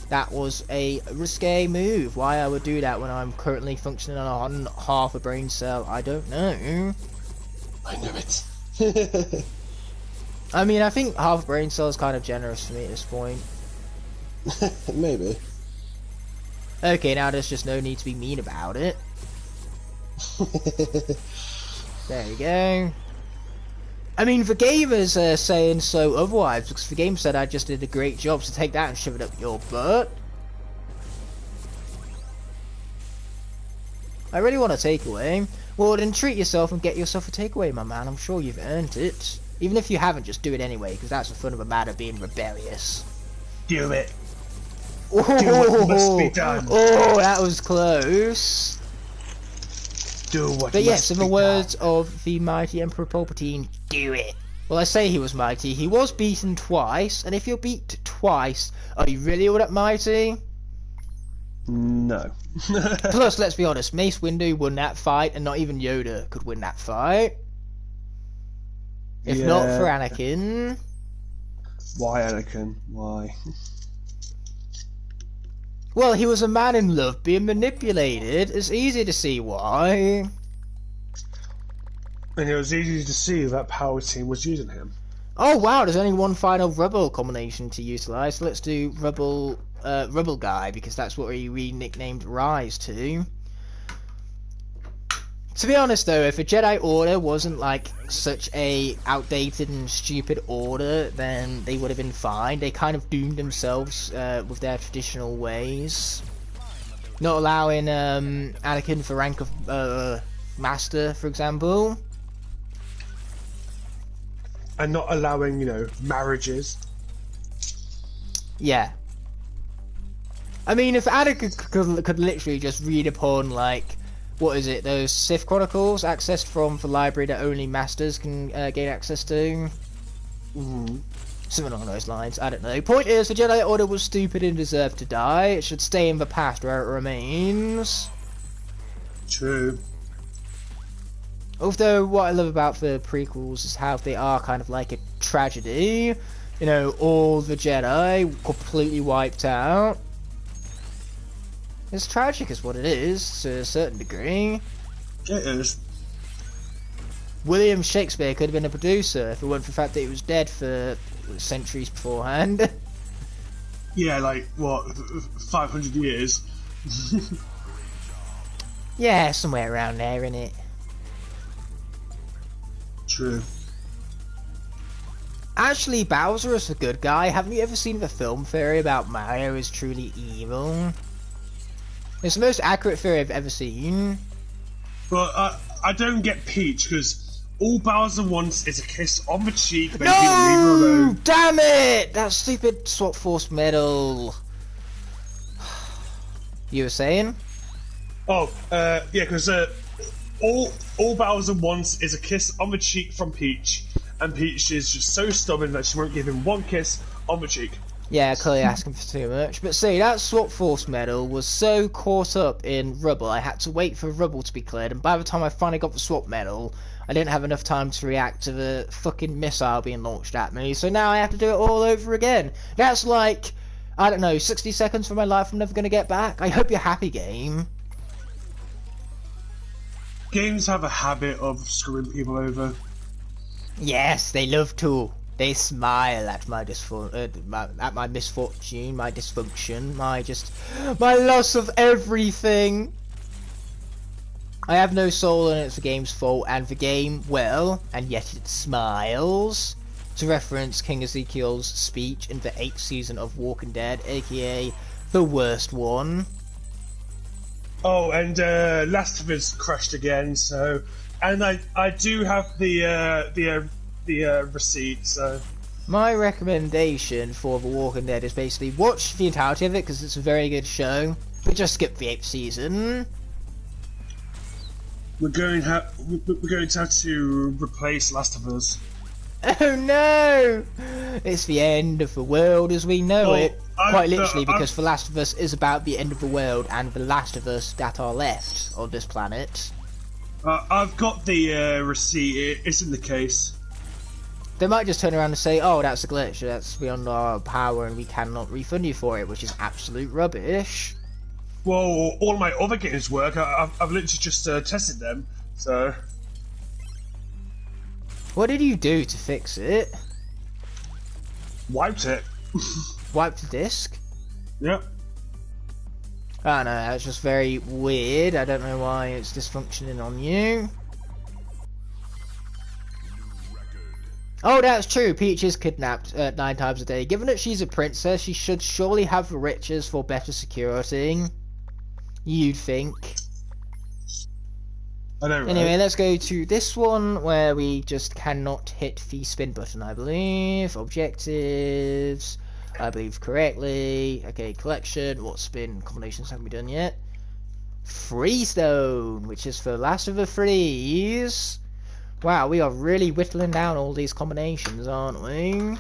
That was a risque move. Why I would do that when I'm currently functioning on half a brain cell, I don't know. I knew it. I mean, I think half a brain cell is kind of generous for me at this point. Maybe. Okay, now there's just no need to be mean about it. There you go. I mean, the game is saying so otherwise, because the game said I just did a great job, so take that and shove it up your butt. I really want a takeaway. Well, then treat yourself and get yourself a takeaway, my man. I'm sure you've earned it. Even if you haven't, just do it anyway, because that's the fun of a matter being rebellious. Do it. Oh, Do what must be done. Oh, that was close. Do what But yes, must in be the words done. of the mighty Emperor Palpatine, do it. Well, I say he was mighty. He was beaten twice, and if you're beat twice, are you really all that mighty? No. Plus, let's be honest, Mace Windu won that fight, and not even Yoda could win that fight. If not for Anakin. Why, Anakin? Why? Well, he was a man in love being manipulated. It's easy to see why. And it was easy to see that Palpatine was using him. Oh wow, there's only one final Rebel combination to utilise. So let's do Rebel Guy, because that's what we re-nicknamed Rise to. To be honest though, if a Jedi Order wasn't like such a outdated and stupid order, then they would have been fine. They kind of doomed themselves with their traditional ways. Not allowing Anakin for rank of Master, for example. And not allowing, you know, marriages. Yeah. I mean, if Anakin could literally just read upon, like, what is it, those Sith Chronicles, accessed from the library that only Masters can gain access to? Something along those lines, I don't know. Point is, the Jedi Order was stupid and deserved to die. It should stay in the past where it remains. True. Although, what I love about the prequels is how they are kind of like a tragedy. You know, all the Jedi completely wiped out. It's tragic is what it is, to a certain degree. It is. William Shakespeare could have been a producer if it weren't for the fact that he was dead for centuries beforehand. Yeah, like, what, 500 years? Yeah, somewhere around there, innit? True. Actually, Bowser is a good guy. Haven't you ever seen the film theory about Mario is truly evil? It's the most accurate theory I've ever seen. But I don't get Peach, because all Bowser wants is a kiss on the cheek, but No! leave her alone. Damn it! That stupid Swap Force medal. You were saying? Oh, yeah, because all Bowser wants is a kiss on the cheek from Peach, and Peach is just so stubborn that she won't give him one kiss on the cheek. Yeah, clearly asking for too much. But see, that Swap Force medal was so caught up in rubble, I had to wait for rubble to be cleared, and by the time I finally got the Swap medal, I didn't have enough time to react to the fucking missile being launched at me, so now I have to do it all over again. That's like, I don't know, 60 seconds from my life I'm never going to get back. I hope you're happy, game. Games have a habit of screwing people over. Yes, they love to. They smile at my misfortune, my dysfunction, my loss of everything. I have no soul and it's the game's fault, and the game, well, and yet it smiles. To reference King Ezekiel's speech in the 8th season of Walking Dead, aka the worst one. Oh, and Last of Us crashed again. So, and I do have the receipt. So, my recommendation for The Walking Dead is basically watch the entirety of it because it's a very good show. But just skip the 8th season. we're going to have to replace Last of Us. Oh no! It's the end of the world as we know it. Quite literally, because The Last of Us is about the end of the world and the last of us that are left on this planet. I've got the receipt. It's in the case. They might just turn around and say, oh, that's a glitch, that's beyond our power and we cannot refund you for it, which is absolute rubbish. Well, all my other games work. I've literally just tested them, so... What did you do to fix it? Wiped it. Wiped the disc? Yep. I don't know, that's just very weird. I don't know why it's dysfunctioning on you. Oh, that's true. Peach is kidnapped 9 times a day. Given that she's a princess, she should surely have the riches for better security. You'd think. I know, right? Anyway, let's go to this one where we just cannot hit the spin button, I believe. Objectives. I believe correctly. Okay, collection. What spin combinations haven't we done yet? Freestone, which is for Last of the Freeze. Wow, we are really whittling down all these combinations, aren't we?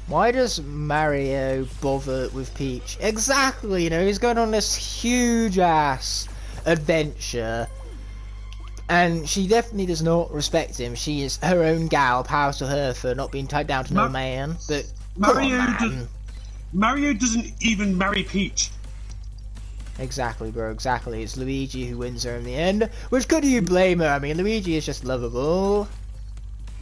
Why does Mario bother with Peach? Exactly, you know, he's going on this huge-ass adventure. And she definitely does not respect him. She is her own gal, power to her for not being tied down to no man. But, Mario doesn't even marry Peach. Exactly, bro, exactly. It's Luigi who wins her in the end. Which could you blame her? I mean, Luigi is just lovable.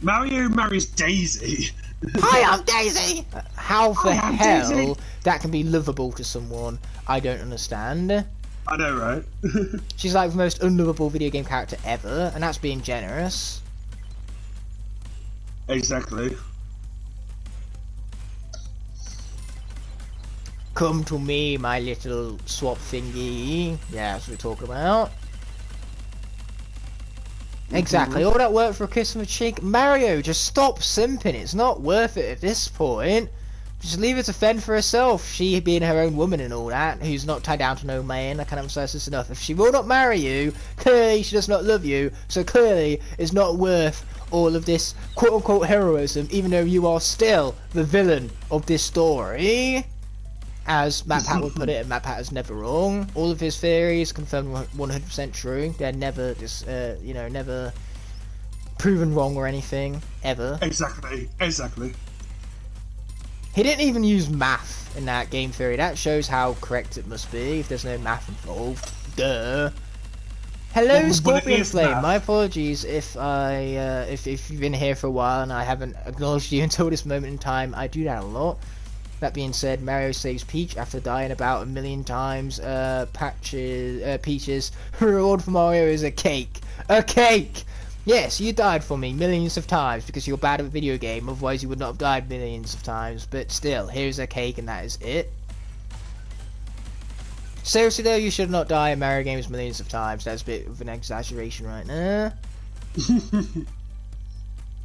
Mario marries Daisy. Hi, I'm Daisy! How the hell Daisy. That can be lovable to someone? I don't understand. I know, right? She's like the most unlovable video game character ever, and that's being generous. Exactly. Come to me, my little swap thingy. Yeah, that's what we're talking about. Exactly, all that work for a kiss on the cheek. Mario, just stop simping. It's not worth it at this point. Just leave her to fend for herself. She being her own woman and all that, who's not tied down to no man. I can't emphasize this enough. If she will not marry you, clearly she does not love you. So clearly it's not worth all of this quote-unquote heroism, even though you are still the villain of this story. As Matt Pat would put it, and Matt Pat is never wrong. All of his theories confirmed 100% true. They're never just, you know, never proven wrong or anything, ever. Exactly, exactly. He didn't even use math in that game theory. That shows how correct it must be if there's no math involved. Duh. Hello, Scorpion Flame. Math. My apologies if if you've been here for a while and I haven't acknowledged you until this moment in time. I do that a lot. That being said, Mario saves Peach after dying about 1 million times. Peach's reward for Mario is a cake. A cake! Yes, you died for me millions of times because you're bad at a video game, otherwise you would not have died millions of times. But still, here's a cake and that is it. Seriously though, you should not die in Mario games millions of times. That's a bit of an exaggeration right now.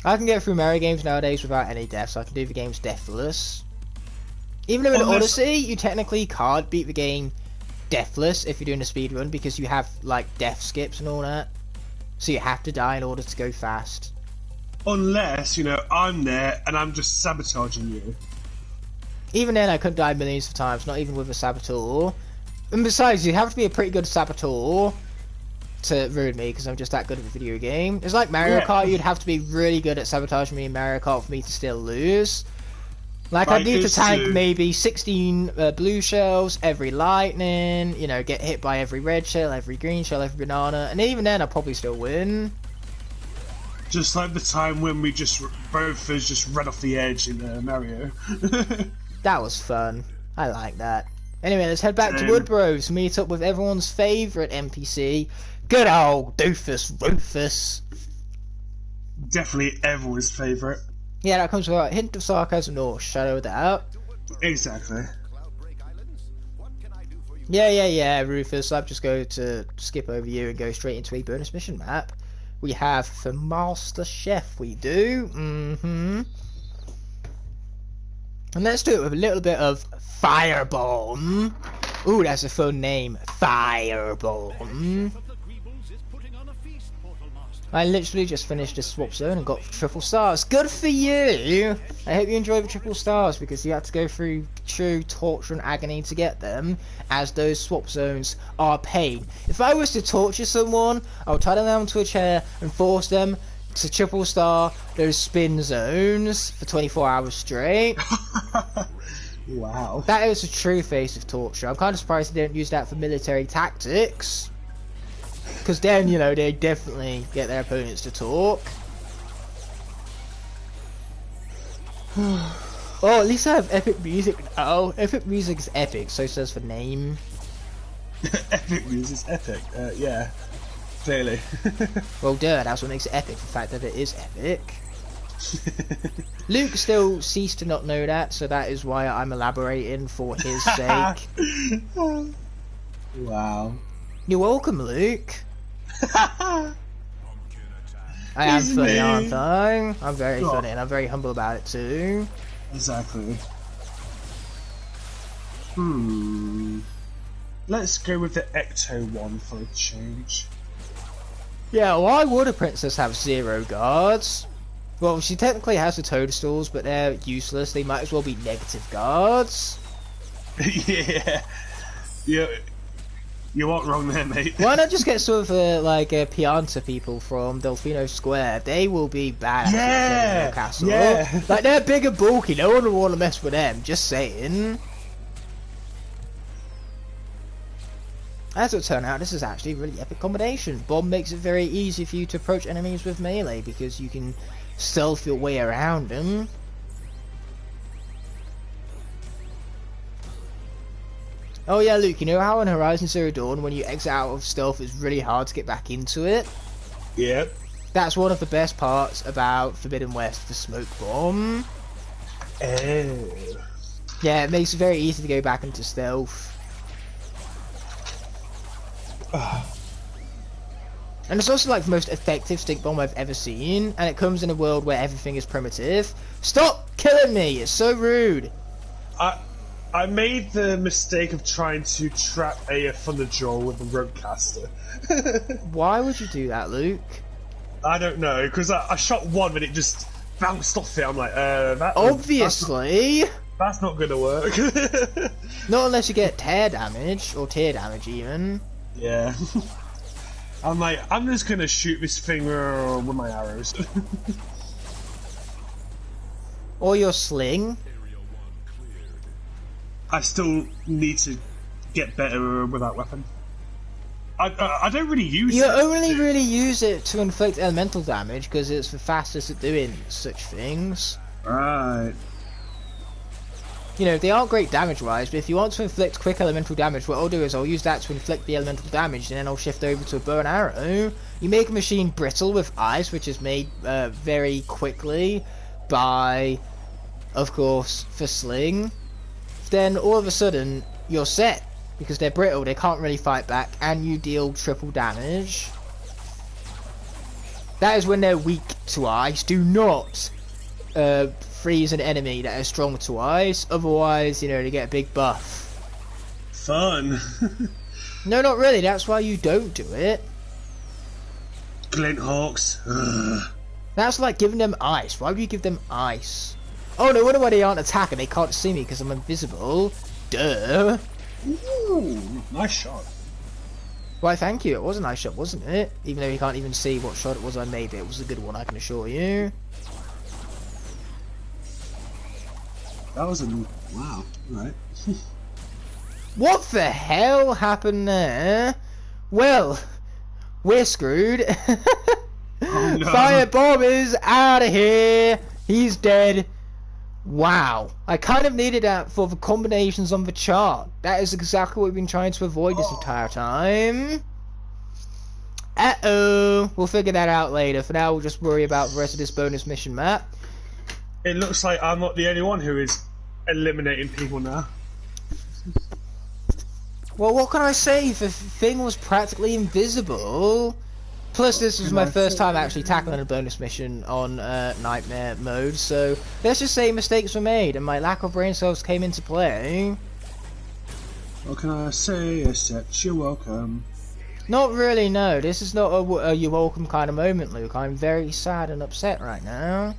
I can get through Mario games nowadays without any deaths. I can do the games deathless. Even though in Odyssey, you technically can't beat the game deathless if you're doing a speedrun because you have, like, death skips and all that. So you have to die in order to go fast. Unless, you know, I'm there and I'm just sabotaging you. Even then, I couldn't die millions of times, not even with a saboteur. And besides, you have to be a pretty good saboteur to ruin me because I'm just that good at a video game. It's like Mario Kart, you'd have to be really good at sabotaging me in Mario Kart for me to still lose. Like, I'd need to tank maybe 16 blue shells, every lightning, you know, get hit by every red shell, every green shell, every banana, and even then I'd probably still win. Just like the time when we just both just ran off the edge in Mario. That was fun. I like that. Anyway, let's head back to Woodbros to meet up with everyone's favourite NPC, good old Doofus Rufus. Definitely everyone's favourite. Yeah, that comes without a hint of sarcasm or shadow of doubt. Exactly. Yeah, Rufus. I'm just going to skip over you and go straight into a bonus mission map. We have for Master Chef, we do. And let's do it with a little bit of Firebomb. Ooh, that's a fun name. Firebomb. I literally just finished a swap zone and got triple stars. Good for you! I hope you enjoyed the triple stars because you had to go through true torture and agony to get them, as those swap zones are pain. If I was to torture someone, I would tie them down to a chair and force them to triple star those spin zones for 24 hours straight. Wow. That is a true face of torture. I'm kind of surprised they don't use that for military tactics. Because then, you know, they definitely get their opponents to talk. Oh, at least I have epic music now. Epic music is epic, so says the name. Epic music is epic, yeah. Clearly. Well, duh, that's what makes it epic, the fact that it is epic. Luke still ceased to not know that, so that is why I'm elaborating for his sake. Wow. You're welcome, Luke. I am funny, aren't I? I'm very funny, and I'm very humble about it too. Exactly. Let's go with the Ecto one for a change. Yeah, why would a princess have 0 guards? Well, she technically has the toadstools, but they're useless. They might as well be negative guards. Yeah. You aren't wrong there, mate. Why not just get sort of Pianta people from Delfino Square? They will be bad at the castle. Yeah. Like, they're big and bulky. No one will want to mess with them. Just saying. As it turned out, this is actually a really epic combination. Bomb makes it very easy for you to approach enemies with melee because you can stealth your way around them. Oh yeah, Luke, you know how in Horizon Zero Dawn, when you exit out of stealth, it's really hard to get back into it? Yep. That's one of the best parts about Forbidden West, the smoke bomb. Oh. Yeah, it makes it very easy to go back into stealth. And it's also like the most effective stink bomb I've ever seen, and it comes in a world where everything is primitive. Stop killing me! It's so rude! I made the mistake of trying to trap a Thunderjaw with a Ropecaster. Why would you do that, Luke? I don't know, because I shot one and it just bounced off it. I'm like, obviously! That's not gonna work. Not unless you get tear damage, or tear damage even. Yeah. I'm like, I'm just gonna shoot this thing with my arrows. Or your sling. I still need to get better with that weapon. I don't really use it. You only really use it to inflict elemental damage because it's the fastest at doing such things. Right. You know, they aren't great damage-wise, but if you want to inflict quick elemental damage, what I'll do is I'll use that to inflict the elemental damage, and then I'll shift over to a bow and arrow. You make a machine brittle with ice, which is made very quickly by, of course, the sling. Then all of a sudden, you're set, because they're brittle, they can't really fight back, and you deal triple damage. That is when they're weak to ice. Do not freeze an enemy that is strong to ice, otherwise, you know, they get a big buff. Fun. No, not really, that's why you don't do it. Glint Hawks. That's like giving them ice. Why would you give them ice? Oh, no wonder why they aren't attacking, they can't see me because I'm invisible. Duh. Ooh, nice shot. Why, thank you, it was a nice shot, wasn't it? Even though you can't even see what shot it was I made, it was a good one, I can assure you. That was a... wow, right. What the hell happened there? Well, we're screwed. Oh, no. Firebomb is out of here. He's dead. Wow. I kind of needed that for the combinations on the chart. That is exactly what we've been trying to avoid this entire time. Uh-oh. We'll figure that out later. For now, we'll just worry about the rest of this bonus mission map. It looks like I'm not the only one who is eliminating people now. Well, what can I say? The thing was practically invisible. Plus, this was my first time actually tackling a bonus mission on Nightmare mode, so let's just say mistakes were made and my lack of brain cells came into play. What can I say except you're welcome? Not really, no. This is not a you're welcome kind of moment, Luke. I'm very sad and upset right now.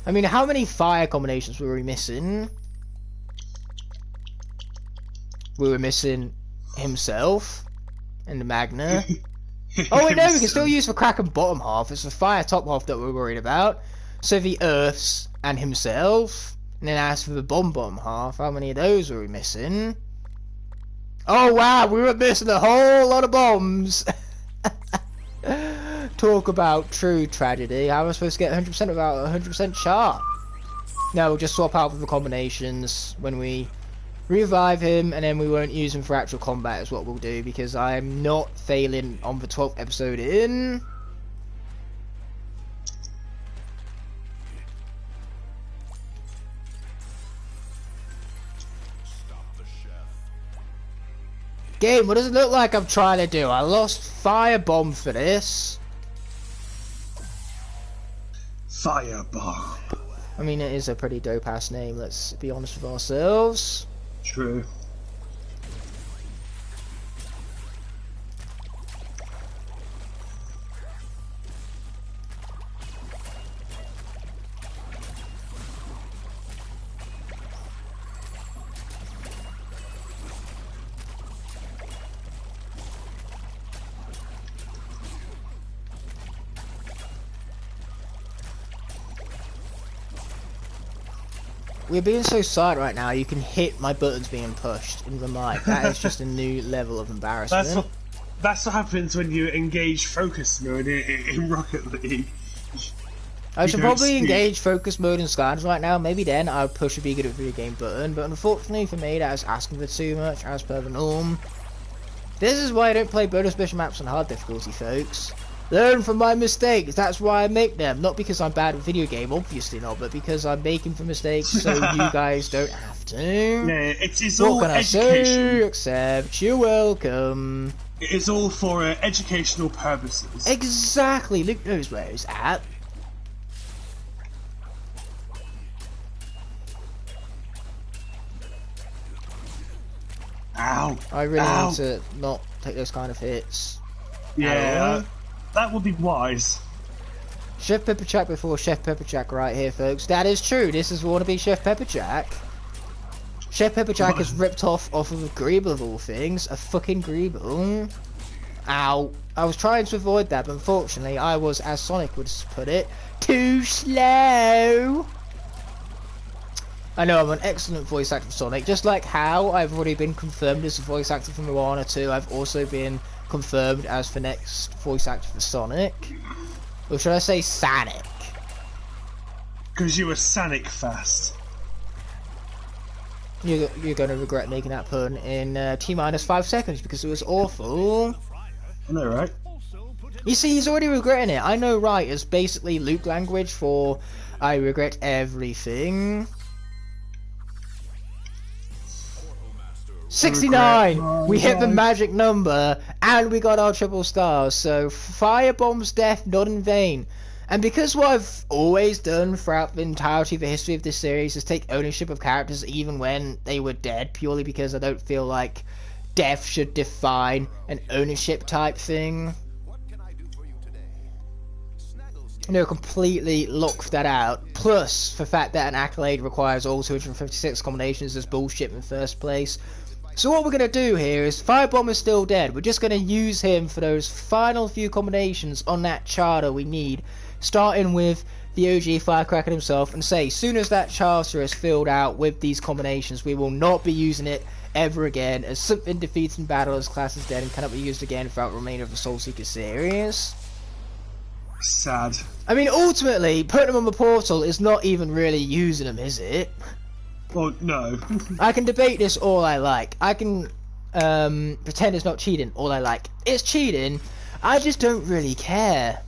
I mean, how many fire combinations were we missing? We were missing himself and the Magna. Oh wait, no, we can still use the Kraken bottom half. It's the fire top half that we're worried about. So the Earths and himself. And then as for the bomb bottom half, how many of those were we missing? Oh wow, we were missing a whole lot of bombs. Talk about true tragedy. How am I supposed to get 100% without 100% sharp? No, we'll just swap out with the combinations when we revive him, and then we won't use him for actual combat is what we'll do, because I'm not failing on the 12th episode in. Game, what does it look like I'm trying to do? I lost Firebomb for this. Firebomb. I mean, it is a pretty dope ass name, let's be honest with ourselves. True. We're being so silent right now, you can hit my buttons being pushed in the mic. That is just a new level of embarrassment. That's what happens when you engage focus mode in Rocket League. I should probably engage focus mode in Skylanders right now. Maybe then I would push a Be Good at Video Game button. But unfortunately for me, that is asking for too much, as per the norm. This is why I don't play bonus mission maps on hard difficulty, folks. Learn from my mistakes, that's why I make them. Not because I'm bad at video game, obviously not, but because I'm making for mistakes so you guys don't have to. Yeah, it is all what can education. I say except you're welcome. It is all for educational purposes. Exactly, Luke knows where he's at. Ow. I really need to not take those kind of hits. Yeah. That would be wise. Chef Pepperjack before Chef Pepperjack right here, folks. That is true. This is wannabe Chef Pepperjack. Chef Pepperjack is ripped off of a Greeble of all things. A fucking Greeble. Ow. I was trying to avoid that, but unfortunately I was, as Sonic would put it, too slow. I know I'm an excellent voice actor for Sonic. Just like how I've already been confirmed as a voice actor for Moana 2, I've also been confirmed as the next voice actor for Sonic. Or should I say Sonic? Because you were Sonic fast. You're going to regret making that pun in T-minus 5 seconds because it was awful. I know, right? You see, he's already regretting it. I know, right, is basically Luke language for I regret everything. 69! We hit the magic number, and we got our triple stars, so Firebomb's death not in vain. And because what I've always done throughout the entirety of the history of this series is take ownership of characters even when they were dead, purely because I don't feel like death should define an ownership type thing. You know, completely lock that out. Plus, the fact that an accolade requires all 256 combinations is bullshit in the first place. So what we're going to do here is, Firebomb is still dead, we're just going to use him for those final few combinations on that charter we need, starting with the OG Firecracker himself, and say, soon as that charter is filled out with these combinations, we will not be using it ever again, as something defeats in battle as class is dead and cannot be used again throughout the remainder of the Soul Seeker series. Sad. I mean, ultimately, putting him on the portal is not even really using him, is it? Well, no. I can debate this all I like. I can pretend it's not cheating all I like. It's cheating. I just don't really care.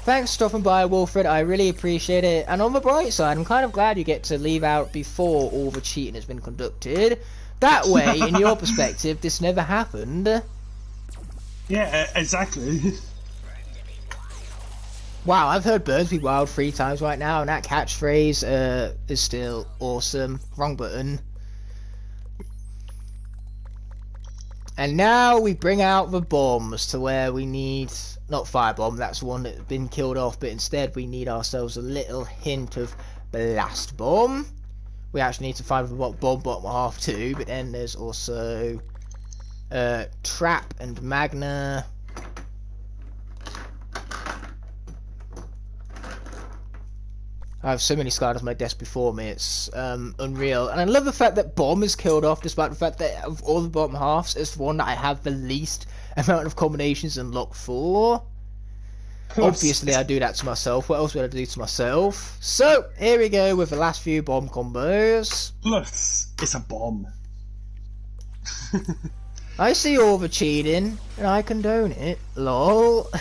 Thanks for stopping by, Wilfred. I really appreciate it. And on the bright side, I'm kind of glad you get to leave out before all the cheating has been conducted. That way, in your perspective, this never happened. Yeah, exactly. Wow, I've heard Birds Be Wild 3 times right now, and that catchphrase is still awesome. Wrong button. And now we bring out the bombs to where we need... Not firebomb, that's one that's been killed off, but instead we need ourselves a little hint of blast bomb. We actually need to find the bomb bottom half too, but then there's also trap and magna. I have so many Skylanders on my desk before me, it's unreal. And I love the fact that bomb is killed off, despite the fact that of all the bottom halves, it's the one that I have the least amount of combinations unlocked for. Obviously I do that to myself. What else would I do to myself? So here we go with the last few bomb combos. Plus, it's a bomb. I see all the cheating and I condone it. Lol.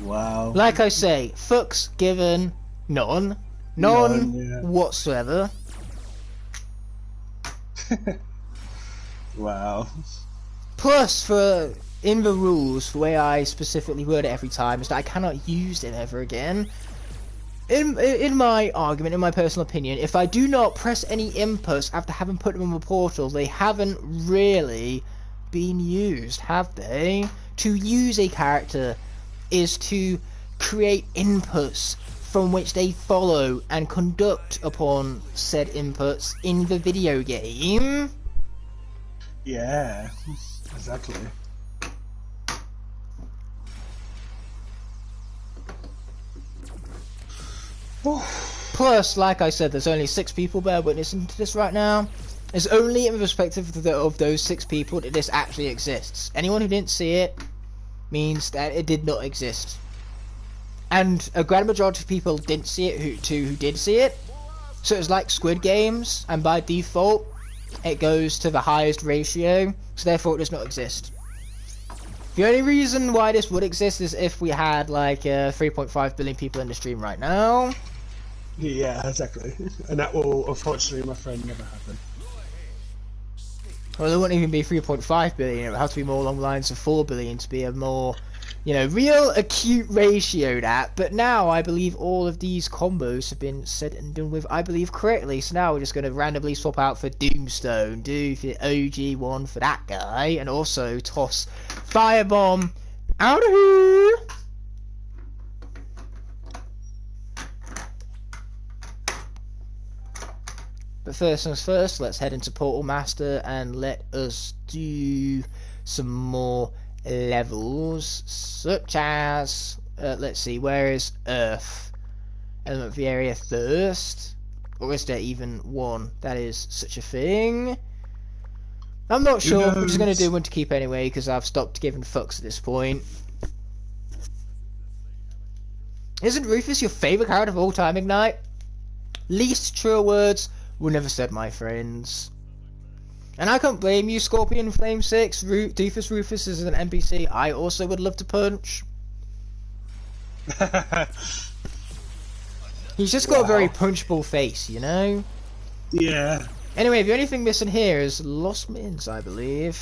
Wow. Like I say, fucks given none. None yeah. whatsoever. Wow. Plus, in the rules, the way I specifically word it every time is that I cannot use them ever again. In my argument, in my personal opinion, if I do not press any inputs after having put them in the portal, they haven't really been used, have they? To use a character is to create inputs from which they follow and conduct upon said inputs in the video game. Yeah, exactly. Plus, like I said, there's only 6 people bear witnessing to this right now. It's only in the perspective of those 6 people that this actually exists. Anyone who didn't see it means that it did not exist. And a grand majority of people didn't see it who did see it. So it's like Squid Games, and by default, it goes to the highest ratio, so therefore it does not exist. The only reason why this would exist is if we had like 3.5 billion people in the stream right now. Yeah, exactly. And that will, unfortunately, my friend, never happen. Well, there wouldn't even be 3.5 billion, it would have to be more along the lines of 4 billion to be a more, you know, real acute ratio that. But now I believe all of these combos have been said and done with, I believe, correctly. So now we're just going to randomly swap out for Doomstone, do the OG one for that guy, and also toss Firebomb out of here. But first things first, let's head into Portal Master and let us do some more levels, such as, let's see, where is Earth? Element of the area first, or is there even one that is such a thing? I'm not sure, I'm just going to do one to keep anyway, because I've stopped giving fucks at this point. Isn't Rufus your favourite character of all time, Ignite? Least true words were never said, my friends. And I can't blame you, Scorpion Flame 6. Doofus Rufus is an NPC I also would love to punch. He's just got a very punchable face, you know? Yeah. Anyway, the only thing missing here is Lost Mittens, I believe.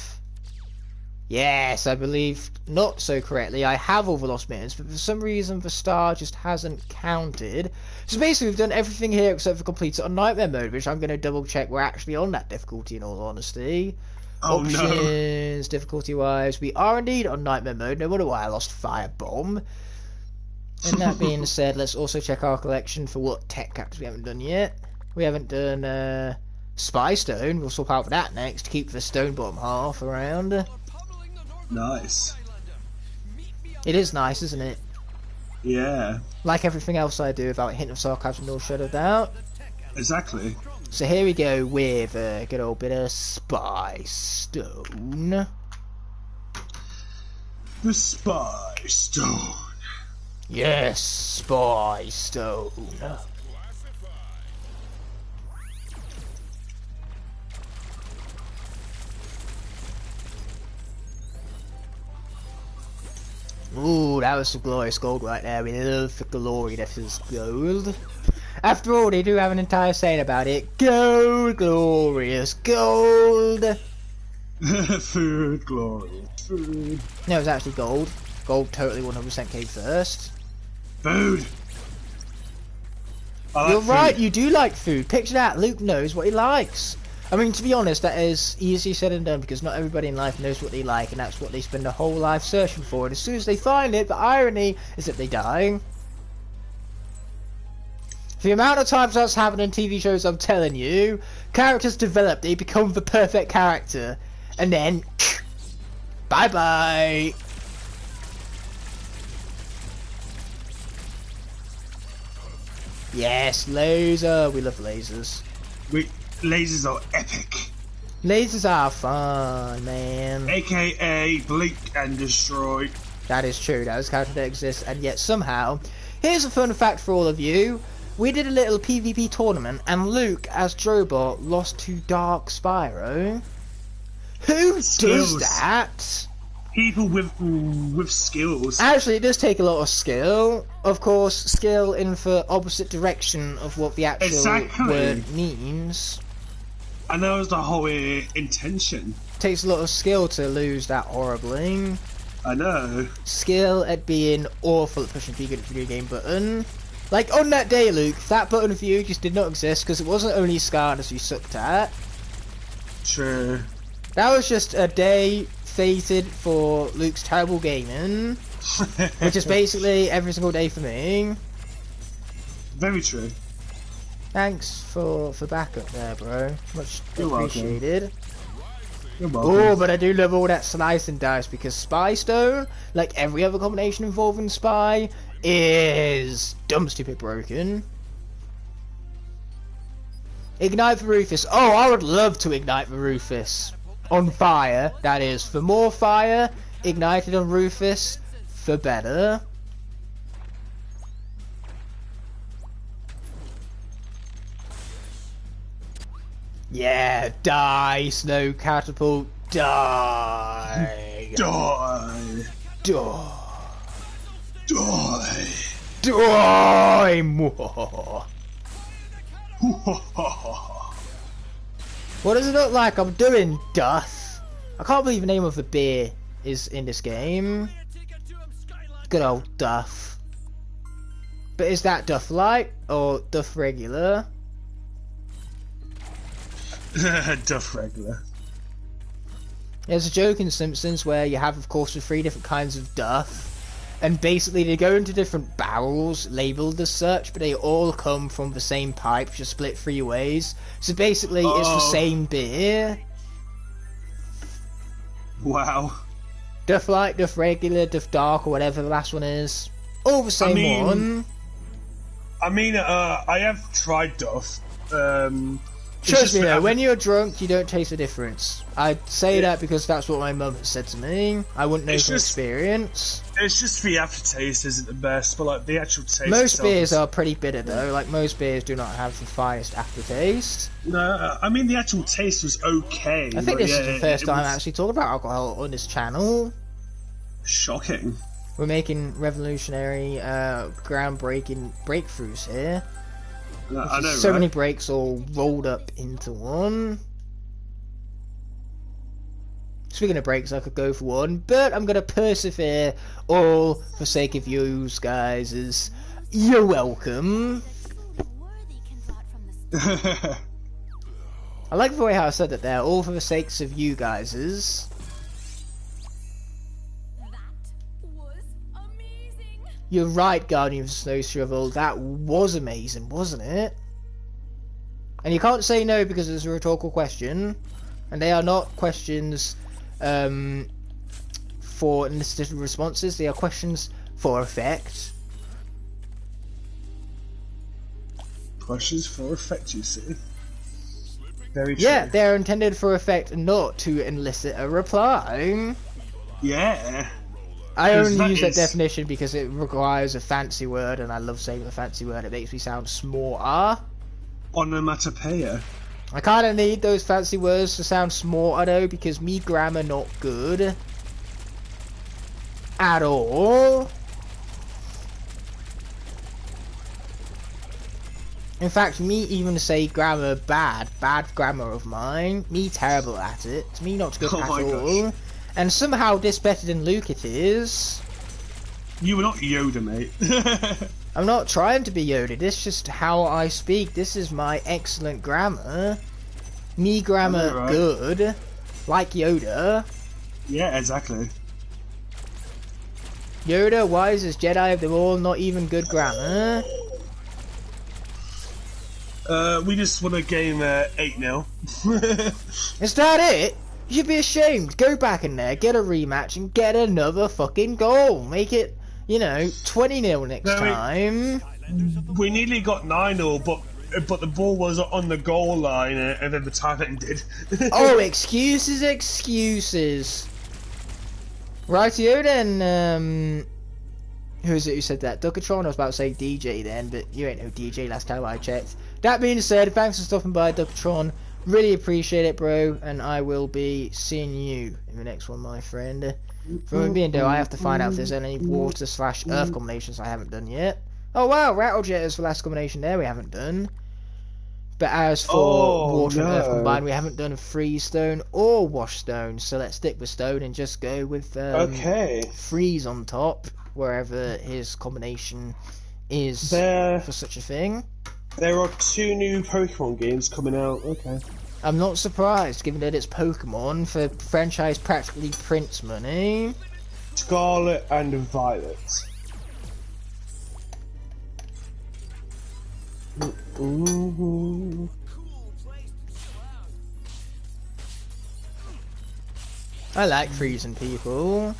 Yes, I believe not so correctly. I have all the Lost Mittens, but for some reason the star just hasn't counted. So basically we've done everything here except for complete it on Nightmare mode, which I'm going to double check we're actually on that difficulty in all honesty. Oh, Options, no. Difficulty wise, we are indeed on Nightmare mode. No wonder why I lost Firebomb. And that being said, let's also check our collection for what tech captures we haven't done yet. We haven't done Spy Stone. We'll swap out for that next to keep the stone bottom half around. Nice. It is nice, isn't it? Yeah. Like everything else I do, without a hint of sarcasm nor shadow of doubt. Exactly. So here we go with a good old bit of Spy Stone. The Spy Stone. Yes, Spy Stone. Ooh, that was some glorious gold right there. We love the glory that is gold. After all, they do have an entire saying about it. Gold, glorious gold. Food, glorious food. No, it was actually gold. Gold totally 100% came first. Food. You're right, you do like food. Picture that, Luke knows what he likes. I mean, to be honest, that is easy said and done because not everybody in life knows what they like, and that's what they spend their whole life searching for. And as soon as they find it, the irony is that they die. For the amount of times that's happened in TV shows, I'm telling you, characters develop, they become the perfect character, and then, bye-bye. Yes, laser. We love lasers. Lasers are epic. Lasers are fun, man. AKA blink and destroy. That is true. That is a character that exists, and yet somehow, here's a fun fact for all of you. We did a little PvP tournament, and Luke, as Drobot, lost to Dark Spyro. Who does that? People with skills. Actually, it does take a lot of skill. Of course, skill in the opposite direction of what the actual word means. And that was the whole intention. Takes a lot of skill to lose that horribly. I know. Skill at being awful at pushing the good video game button. Like on that day, Luke, that button for you just did not exist because it wasn't only Skylanders you sucked at. True. That was just a day fated for Luke's terrible gaming, which is basically every single day for me. Very true. Thanks for backup there, bro. Much appreciated. You're welcome. Oh, but I do love all that slice and dice because Spy Stone, like every other combination involving Spy, is dumb stupid broken. Ignite the Rufus. Oh, I would love to ignite the Rufus. On fire, that is. For more fire, ignited on Rufus, for better. Yeah, die, Snow Catapult, die. Die. Die. Die. Die more. What does it look like I'm doing, Duff? I can't believe the name of the beer is in this game. Good old Duff. But is that Duff Light or Duff Regular? Duff Regular. There's a joke in Simpsons where you have, of course, the 3 different kinds of Duff. And basically they go into different barrels, labelled as such, but they all come from the same pipe, just split 3 ways. So basically it's the same beer. Wow. Duff Light, Duff Regular, Duff Dark, or whatever the last one is. All the same one. I have tried Duff. Trust me though, when you're drunk, you don't taste the difference. I say that because that's what my mum has said to me. I wouldn't know from experience. It's just the aftertaste isn't the best, but like the actual taste. Most beers are pretty bitter though. Like most beers do not have the finest aftertaste. No, I mean the actual taste was okay. I think this is the first time I actually talk about alcohol on this channel. Shocking. We're making revolutionary, groundbreaking breakthroughs here. I know, so many breaks all rolled up into one. Speaking of breaks, I could go for one, but I'm gonna persevere all for sake of you guys. You're welcome. I like the way how I said that there, all for the sakes of you guys. You're right, Guardian of the Snow Shovel. That was amazing, wasn't it? And you can't say no because it's a rhetorical question. And they are not questions for enlisted responses. They are questions for effect. Questions for effect, you see. Very true. Yeah, they're intended for effect, not to elicit a reply. Yeah. I only use that definition because it requires a fancy word, and I love saying the fancy word. It makes me sound smarter. Onomatopoeia. I kind of need those fancy words to sound smarter though, because me grammar not good. at all. In fact, me even say grammar bad grammar of mine, me terrible at it, me not good at all. Gosh. And somehow this better than Luke it is. You were not Yoda, mate. I'm not trying to be Yoda, this is just how I speak. This is my excellent grammar. Me grammar right. Good. Like Yoda. Yeah, exactly. Yoda, wisest Jedi of them all, not even good grammar. We just won a game 8-0. Is that it? You should be ashamed. Go back in there, get a rematch, and get another fucking goal. Make it, you know, 20-0 next time. We nearly got 9-0, but the ball was on the goal line, and then the time ended. Oh, excuses. Rightio then, who is it who said that? Duckatron? I was about to say DJ then, but you ain't no DJ last time I checked. That being said, thanks for stopping by, Duckatron. Really appreciate it, bro, and I will be seeing you in the next one, my friend. From being though, I have to find out if there's any water/earth combinations I haven't done yet. Oh wow, Rattlejet is the last combination there we haven't done. But as for water and earth combined, we haven't done freeze stone or wash stone, so let's stick with stone and just go with freeze on top, wherever his combination is for such a thing. There are 2 new Pokemon games coming out. Okay. I'm not surprised, given that it's Pokemon for franchise practically prints money. Scarlet and Violet. I like freezing people.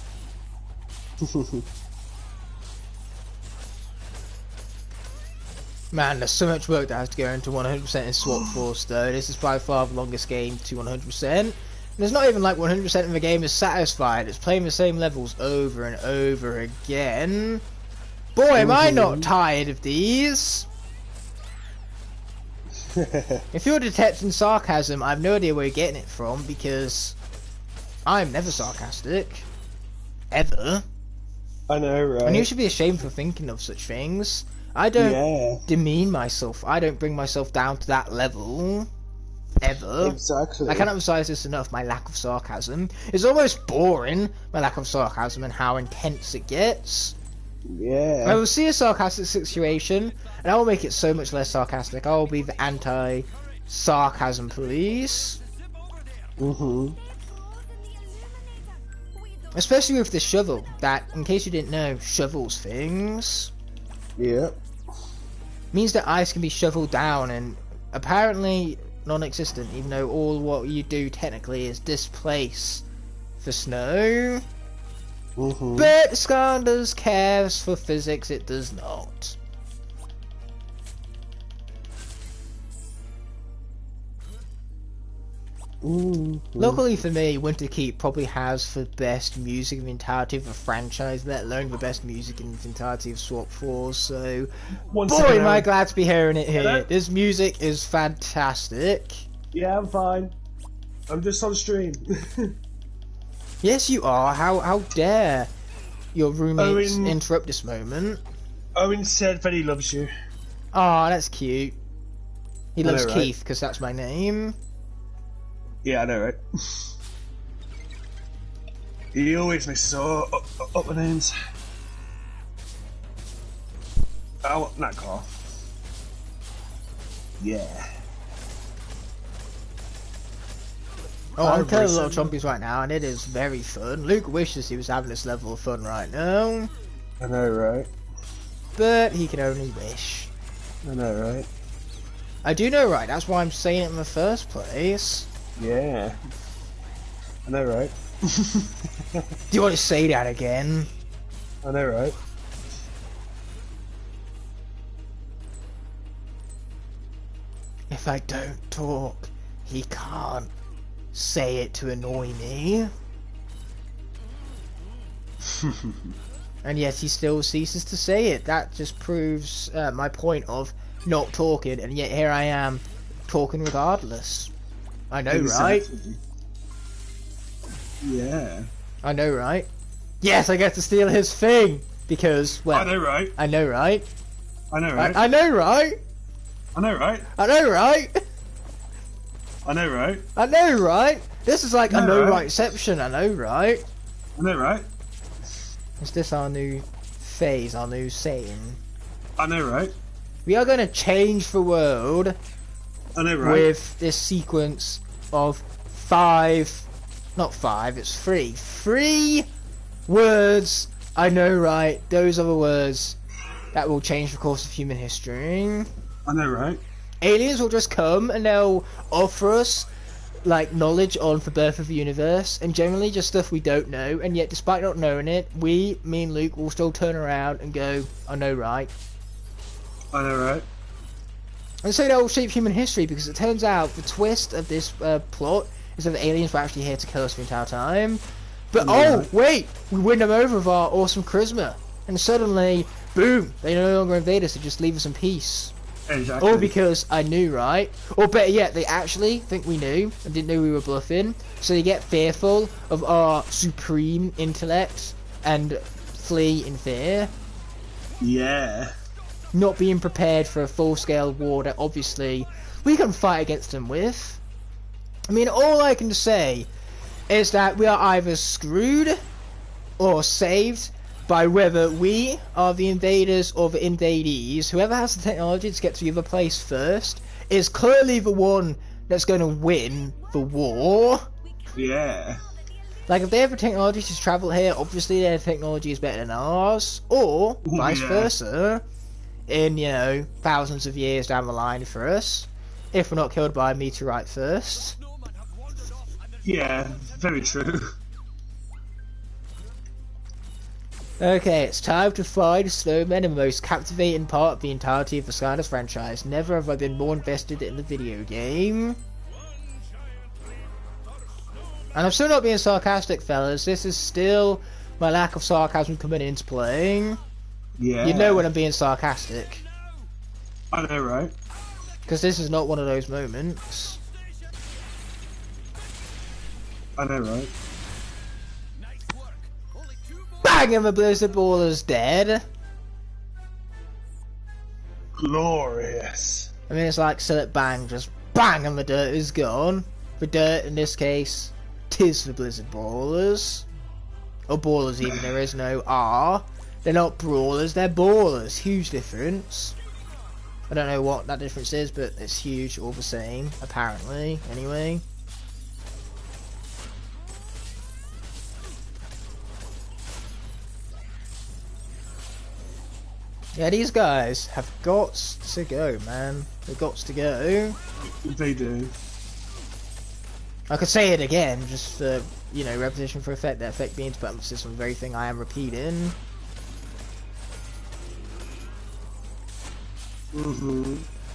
Man, there's so much work that has to go into 100% in Swap Force though. This is by far the longest game to 100%. And it's not even like 100% of the game is satisfied. It's playing the same levels over and over again. Boy, am I not tired of these. If you're detecting sarcasm, I have no idea where you're getting it from, because I'm never sarcastic. Ever. I know, right? And you should be ashamed for thinking of such things. I don't demean myself. I don't bring myself down to that level. Ever. Exactly. I can't emphasize this enough, my lack of sarcasm. It's almost boring, my lack of sarcasm, and how intense it gets. Yeah. I will see a sarcastic situation, and I will make it so much less sarcastic. I will be the anti-sarcasm police. Especially with the shovel, that, in case you didn't know, shovels things. Yeah. Means that ice can be shoveled down, and apparently non-existent, even though all what you do technically is displace the snow. But Skylanders cares for physics, it does not. Luckily for me, Winterkeep probably has the best music in the entirety of the franchise, let alone the best music in the entirety of Swap Force, so boy am I glad to be hearing it here. Hello? This music is fantastic. Yeah, I'm fine. I'm just on stream. Yes you are, how dare your roommates interrupt this moment. Owen said that he loves you. Aw, that's cute. He loves Keith, because that's my name. Yeah, I know, right? He always mixes up the names. Oh, not Carl. Yeah. Oh, I'm killing a lot of zombies right now, and it is very fun. Luke wishes he was having this level of fun right now. I know, right? But he can only wish. I know, right? I do know, right? That's why I'm saying it in the first place. Yeah. I know, right? Do you want to say that again? I know, right? If I don't talk, he can't say it to annoy me. And yet he still ceases to say it. That just proves my point of not talking, and yet here I am talking regardless. I know, exactly. Right? Yeah. I know, right? Yes, I get to steal his thing because, well, I know, right? I know, right? I know, right? I know, right? I know, right? I know, right? I know, right? I know, right? This is like a no right? rightception. I know, right? I know, right? Is this our new phase, our new saying? I know, right? We are going to change the world I know, right? with this sequence of 5, not 5, it's 3. 3 words, I know, right? Those are the words that will change the course of human history. I know, right? Aliens will just come and they'll offer us like knowledge on the birth of the universe and generally just stuff we don't know, and yet despite not knowing it, me and Luke will still turn around and go, I know, right? I know, right? And so that will shape human history, because it turns out the twist of this plot is that the aliens were actually here to kill us the entire time. But oh wait, we win them over with our awesome charisma, and suddenly, boom, they no longer invade us, they just leave us in peace. Exactly. All because I knew, right? Or better yet, they actually think we knew and didn't know we were bluffing, so they get fearful of our supreme intellect and flee in fear. Yeah. Not being prepared for a full-scale war that obviously we can fight against them with. I mean, all I can say is that we are either screwed or saved by whether we are the invaders or the invadees. Whoever has the technology to get to the other place first is clearly the one that's going to win the war. Yeah. Like, if they have the technology to travel here, obviously their technology is better than ours, or vice versa, in, you know, thousands of years down the line for us, if we're not killed by a meteorite first. Yeah, very true. Okay, it's time to find snowmen in the most captivating part of the entirety of the Skylanders franchise. Never have I been more invested in the video game. And I'm still not being sarcastic, fellas. This is still my lack of sarcasm coming into playing. Yeah. You know when I'm being sarcastic. I know, right? Because this is not one of those moments. I know, right? Bang! And the Blizzard Baller's dead. Glorious. I mean, it's like Select Bang, just bang, and the dirt is gone. The dirt, in this case, tis the Blizzard Ballers. Or Ballers even, there is no R. They're not brawlers, they're ballers. Huge difference. I don't know what that difference is, but it's huge all the same, apparently, anyway. Yeah, these guys have got to go, man. They've got to go. They do. I could say it again, just for, you know, repetition for effect, that effect being to put emphasis on the very thing I am repeating.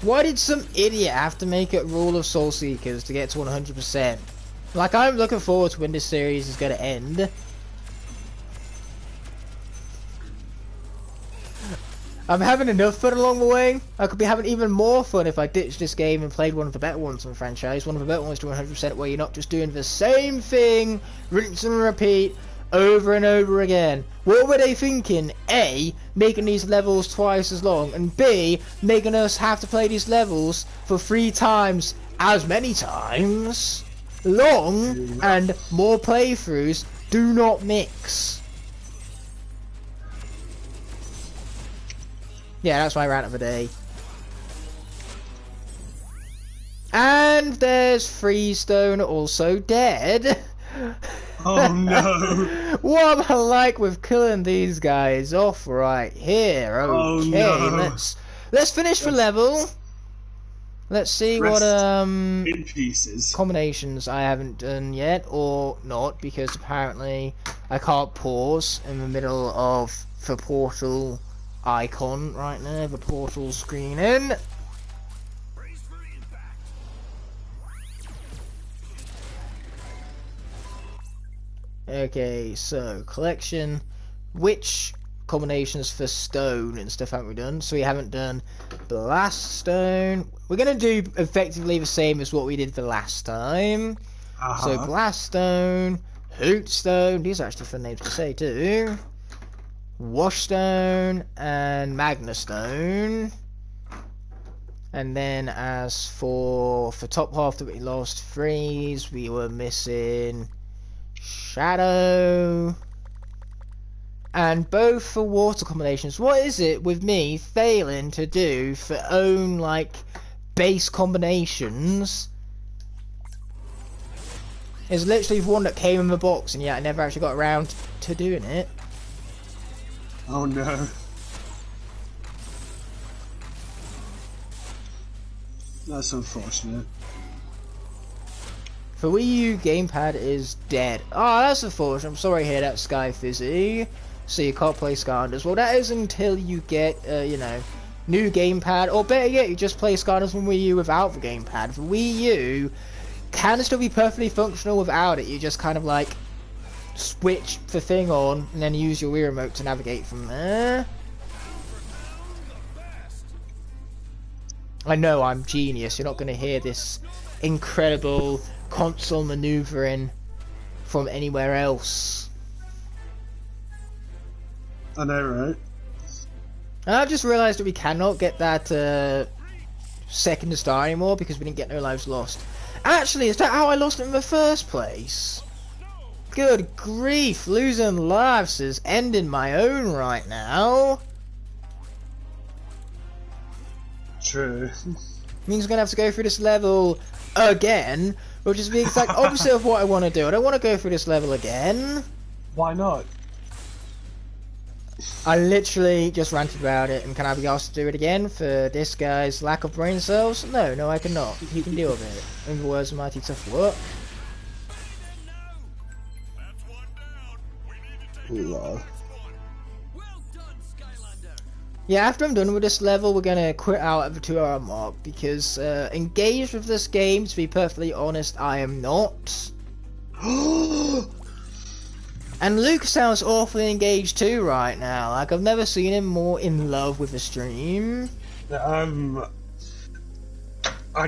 Why did some idiot have to make it rule of Soul Seekers to get to 100%? Like, I'm looking forward to when this series is going to end. I'm having enough fun along the way. I could be having even more fun if I ditched this game and played one of the better ones in the franchise. One of the better ones to 100% where you're not just doing the same thing, rinse and repeat, over and over again. What were they thinking? A, making these levels twice as long, and B, making us have to play these levels for 3 times as many times. Long and more playthroughs do not mix. Yeah, that's my rant of the day. And there's Freestone also dead. Oh no! What am I like with killing these guys off right here? Okay, oh, no. let's finish the level. Let's see Rest what in pieces. combinations I haven't done yet, or not, because apparently I can't pause in the middle of the portal icon right now, the portal screening. Okay, so collection. Which combinations for stone and stuff haven't we done? So we haven't done blast stone. We're gonna do effectively the same as what we did the last time. So blast stone, Hootstone, these are actually fun names to say too. Washstone and Magnastone. And then as for top half that we lost, Freeze, we were missing Shadow. And both for water combinations. What is it with me failing to do for own, like, base combinations? It's literally the one that came in the box, and yet I never actually got around to doing it. Oh no. That's unfortunate. For Wii U, gamepad is dead. Oh, that's unfortunate. I'm sorry to hear that, Sky Fizzy. So you can't play Skylanders. Well, that is until you get, you know, new gamepad. Or better yet, you just play Skylanders on Wii U without the gamepad. For Wii U, can still be perfectly functional without it. You just kind of, like, switch the thing on and then use your Wii remote to navigate from there. I know I'm genius. You're not going to hear this incredible console maneuvering from anywhere else. I know, right? And I've just realised that we cannot get that second star anymore because we didn't get no lives lost. Actually, is that how I lost it in the first place? Good grief, losing lives is ending my own right now. True. Means I'm gonna have to go through this level again, which is the exact opposite of what I want to do. I don't want to go through this level again. Why not? I literally just ranted about it, and can I be asked to do it again for this guy's lack of brain cells? No, I cannot. He can deal with it. In the words of Mighty Tough What? Lol. Yeah, after I'm done with this level, we're gonna quit out at the 2-hour mark because engaged with this game, to be perfectly honest, I am not. And Luke sounds awfully engaged too right now. Like, I've never seen him more in love with the stream. I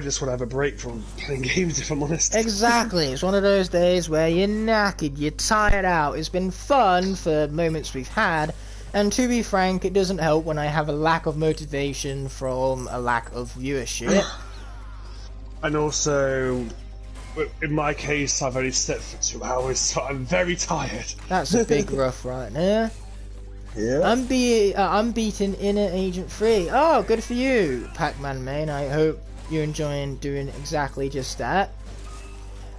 just want to have a break from playing games, if I'm honest. Exactly. It's one of those days where you're knackered, you're tired out. It's been fun for moments we've had. And to be frank, it doesn't help when I have a lack of motivation from a lack of viewership. And also, in my case, I've only slept for 2 hours, so I'm very tired. That's a big rough right there. Yeah. I'm beating Inner Agent 3. Oh, good for you, Pac-Man main. I hope you're enjoying doing exactly just that.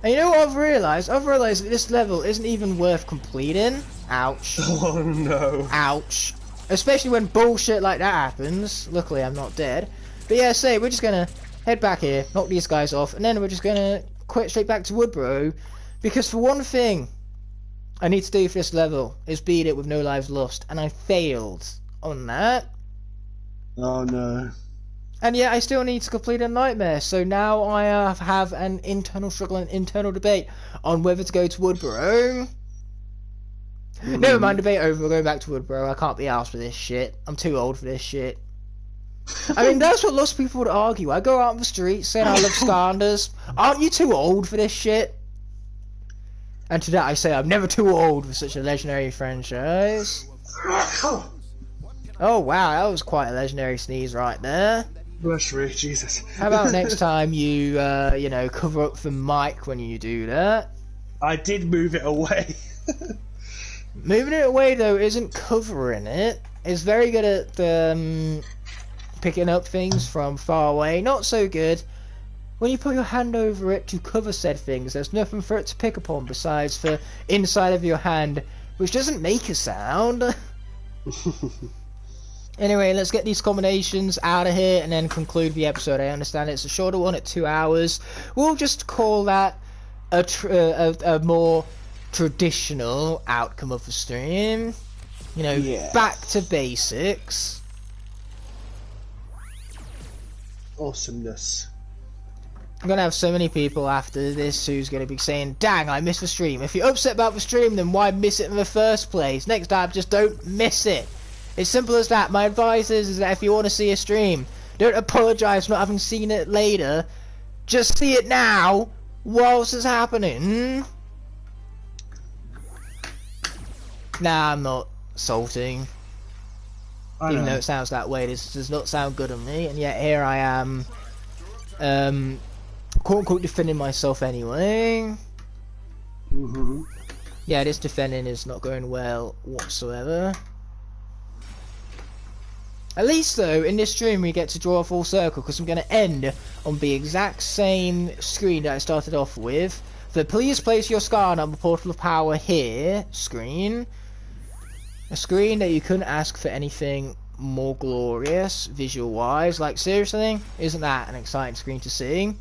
And you know what I've realised? I've realised that this level isn't even worth completing. Ouch. Oh no. Ouch. Especially when bullshit like that happens. Luckily I'm not dead. But yeah, we're just gonna head back here, knock these guys off, and then we're just gonna quit straight back to Woodborough. Because for one thing I need to do for this level is beat it with no lives lost. And I failed on that. Oh no. And yet I still need to complete a nightmare. So now I have an internal struggle and internal debate on whether to go to Woodborough. Never mind, debate over, we're going back to Woodborough. I can't be arsed for this shit. I'm too old for this shit. I mean, that's what lots of people would argue. I go out on the street saying I love Skylanders. Aren't you too old for this shit? And to that I say I'm never too old for such a legendary franchise. Oh wow, that was quite a legendary sneeze right there. Bless you, Jesus. How about next time you, you know, cover up the mic when you do that? I did move it away. Moving it away, though, isn't covering it. It's very good at picking up things from far away. Not so good when you put your hand over it to cover said things. There's nothing for it to pick upon besides the inside of your hand, which doesn't make a sound. Anyway, let's get these combinations out of here and then conclude the episode. I understand it's a shorter one at 2 hours. We'll just call that a more traditional outcome of the stream. You know, yeah. Back to basics. Awesomeness. I'm gonna have so many people after this who's gonna be saying, dang, I missed the stream. If you're upset about the stream, then why miss it in the first place? Next time, just don't miss it. It's simple as that. My advice is that if you want to see a stream, don't apologise for not having seen it later. Just see it now, whilst it's happening. Nah, I'm not salting. I Even know. though it sounds that way, this does not sound good on me, and yet here I am, quote-unquote defending myself anyway. Yeah, this defending is not going well whatsoever. At least, though, in this stream we get to draw a full circle, because I'm going to end on the exact same screen that I started off with. The please place your Skylander on the Portal of Power here screen. A screen that you couldn't ask for anything more glorious, visual-wise. Like, seriously? Isn't that an exciting screen to see?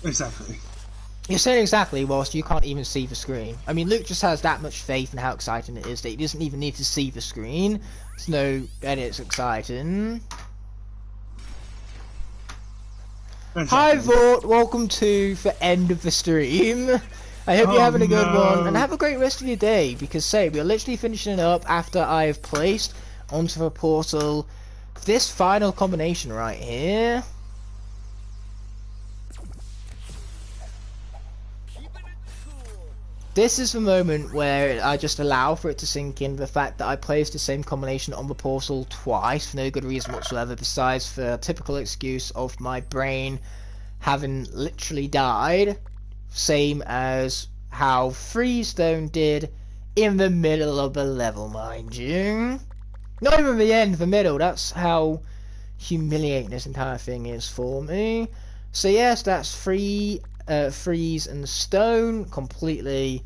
Exactly. You're saying exactly, whilst you can't even see the screen. I mean, Luke just has that much faith in how exciting it is that he doesn't even need to see the screen. And it's exciting. Exactly. Hi Vort, welcome to the end of the stream. I hope you're having a good one, and have a great rest of your day, because say, we're literally finishing it up after I've placed onto the portal this final combination right here. This is the moment where I just allow for it to sink in the fact that I placed the same combination on the portal twice for no good reason whatsoever, besides the typical excuse of my brain having literally died, same as how Freestone did in the middle of the level, mind you. Not even the end, the middle. That's how humiliating this entire thing is for me. So yes, that's Freeze and Stone completely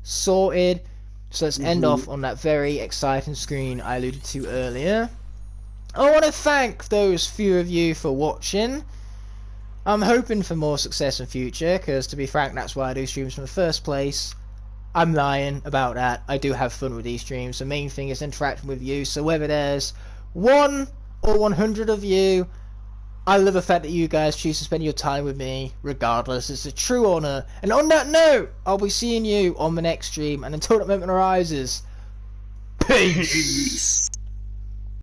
sorted. So let's end off on that very exciting screen I alluded to earlier. I want to thank those few of you for watching. I'm hoping for more success in future, because to be frank, that's why I do streams in the first place. I'm lying about that. I do have fun with these streams. The main thing is interacting with you, so whether there's 1 or 100 of you, I love the fact that you guys choose to spend your time with me regardless. It's a true honour. And on that note, I'll be seeing you on the next stream, and until that moment arises, peace!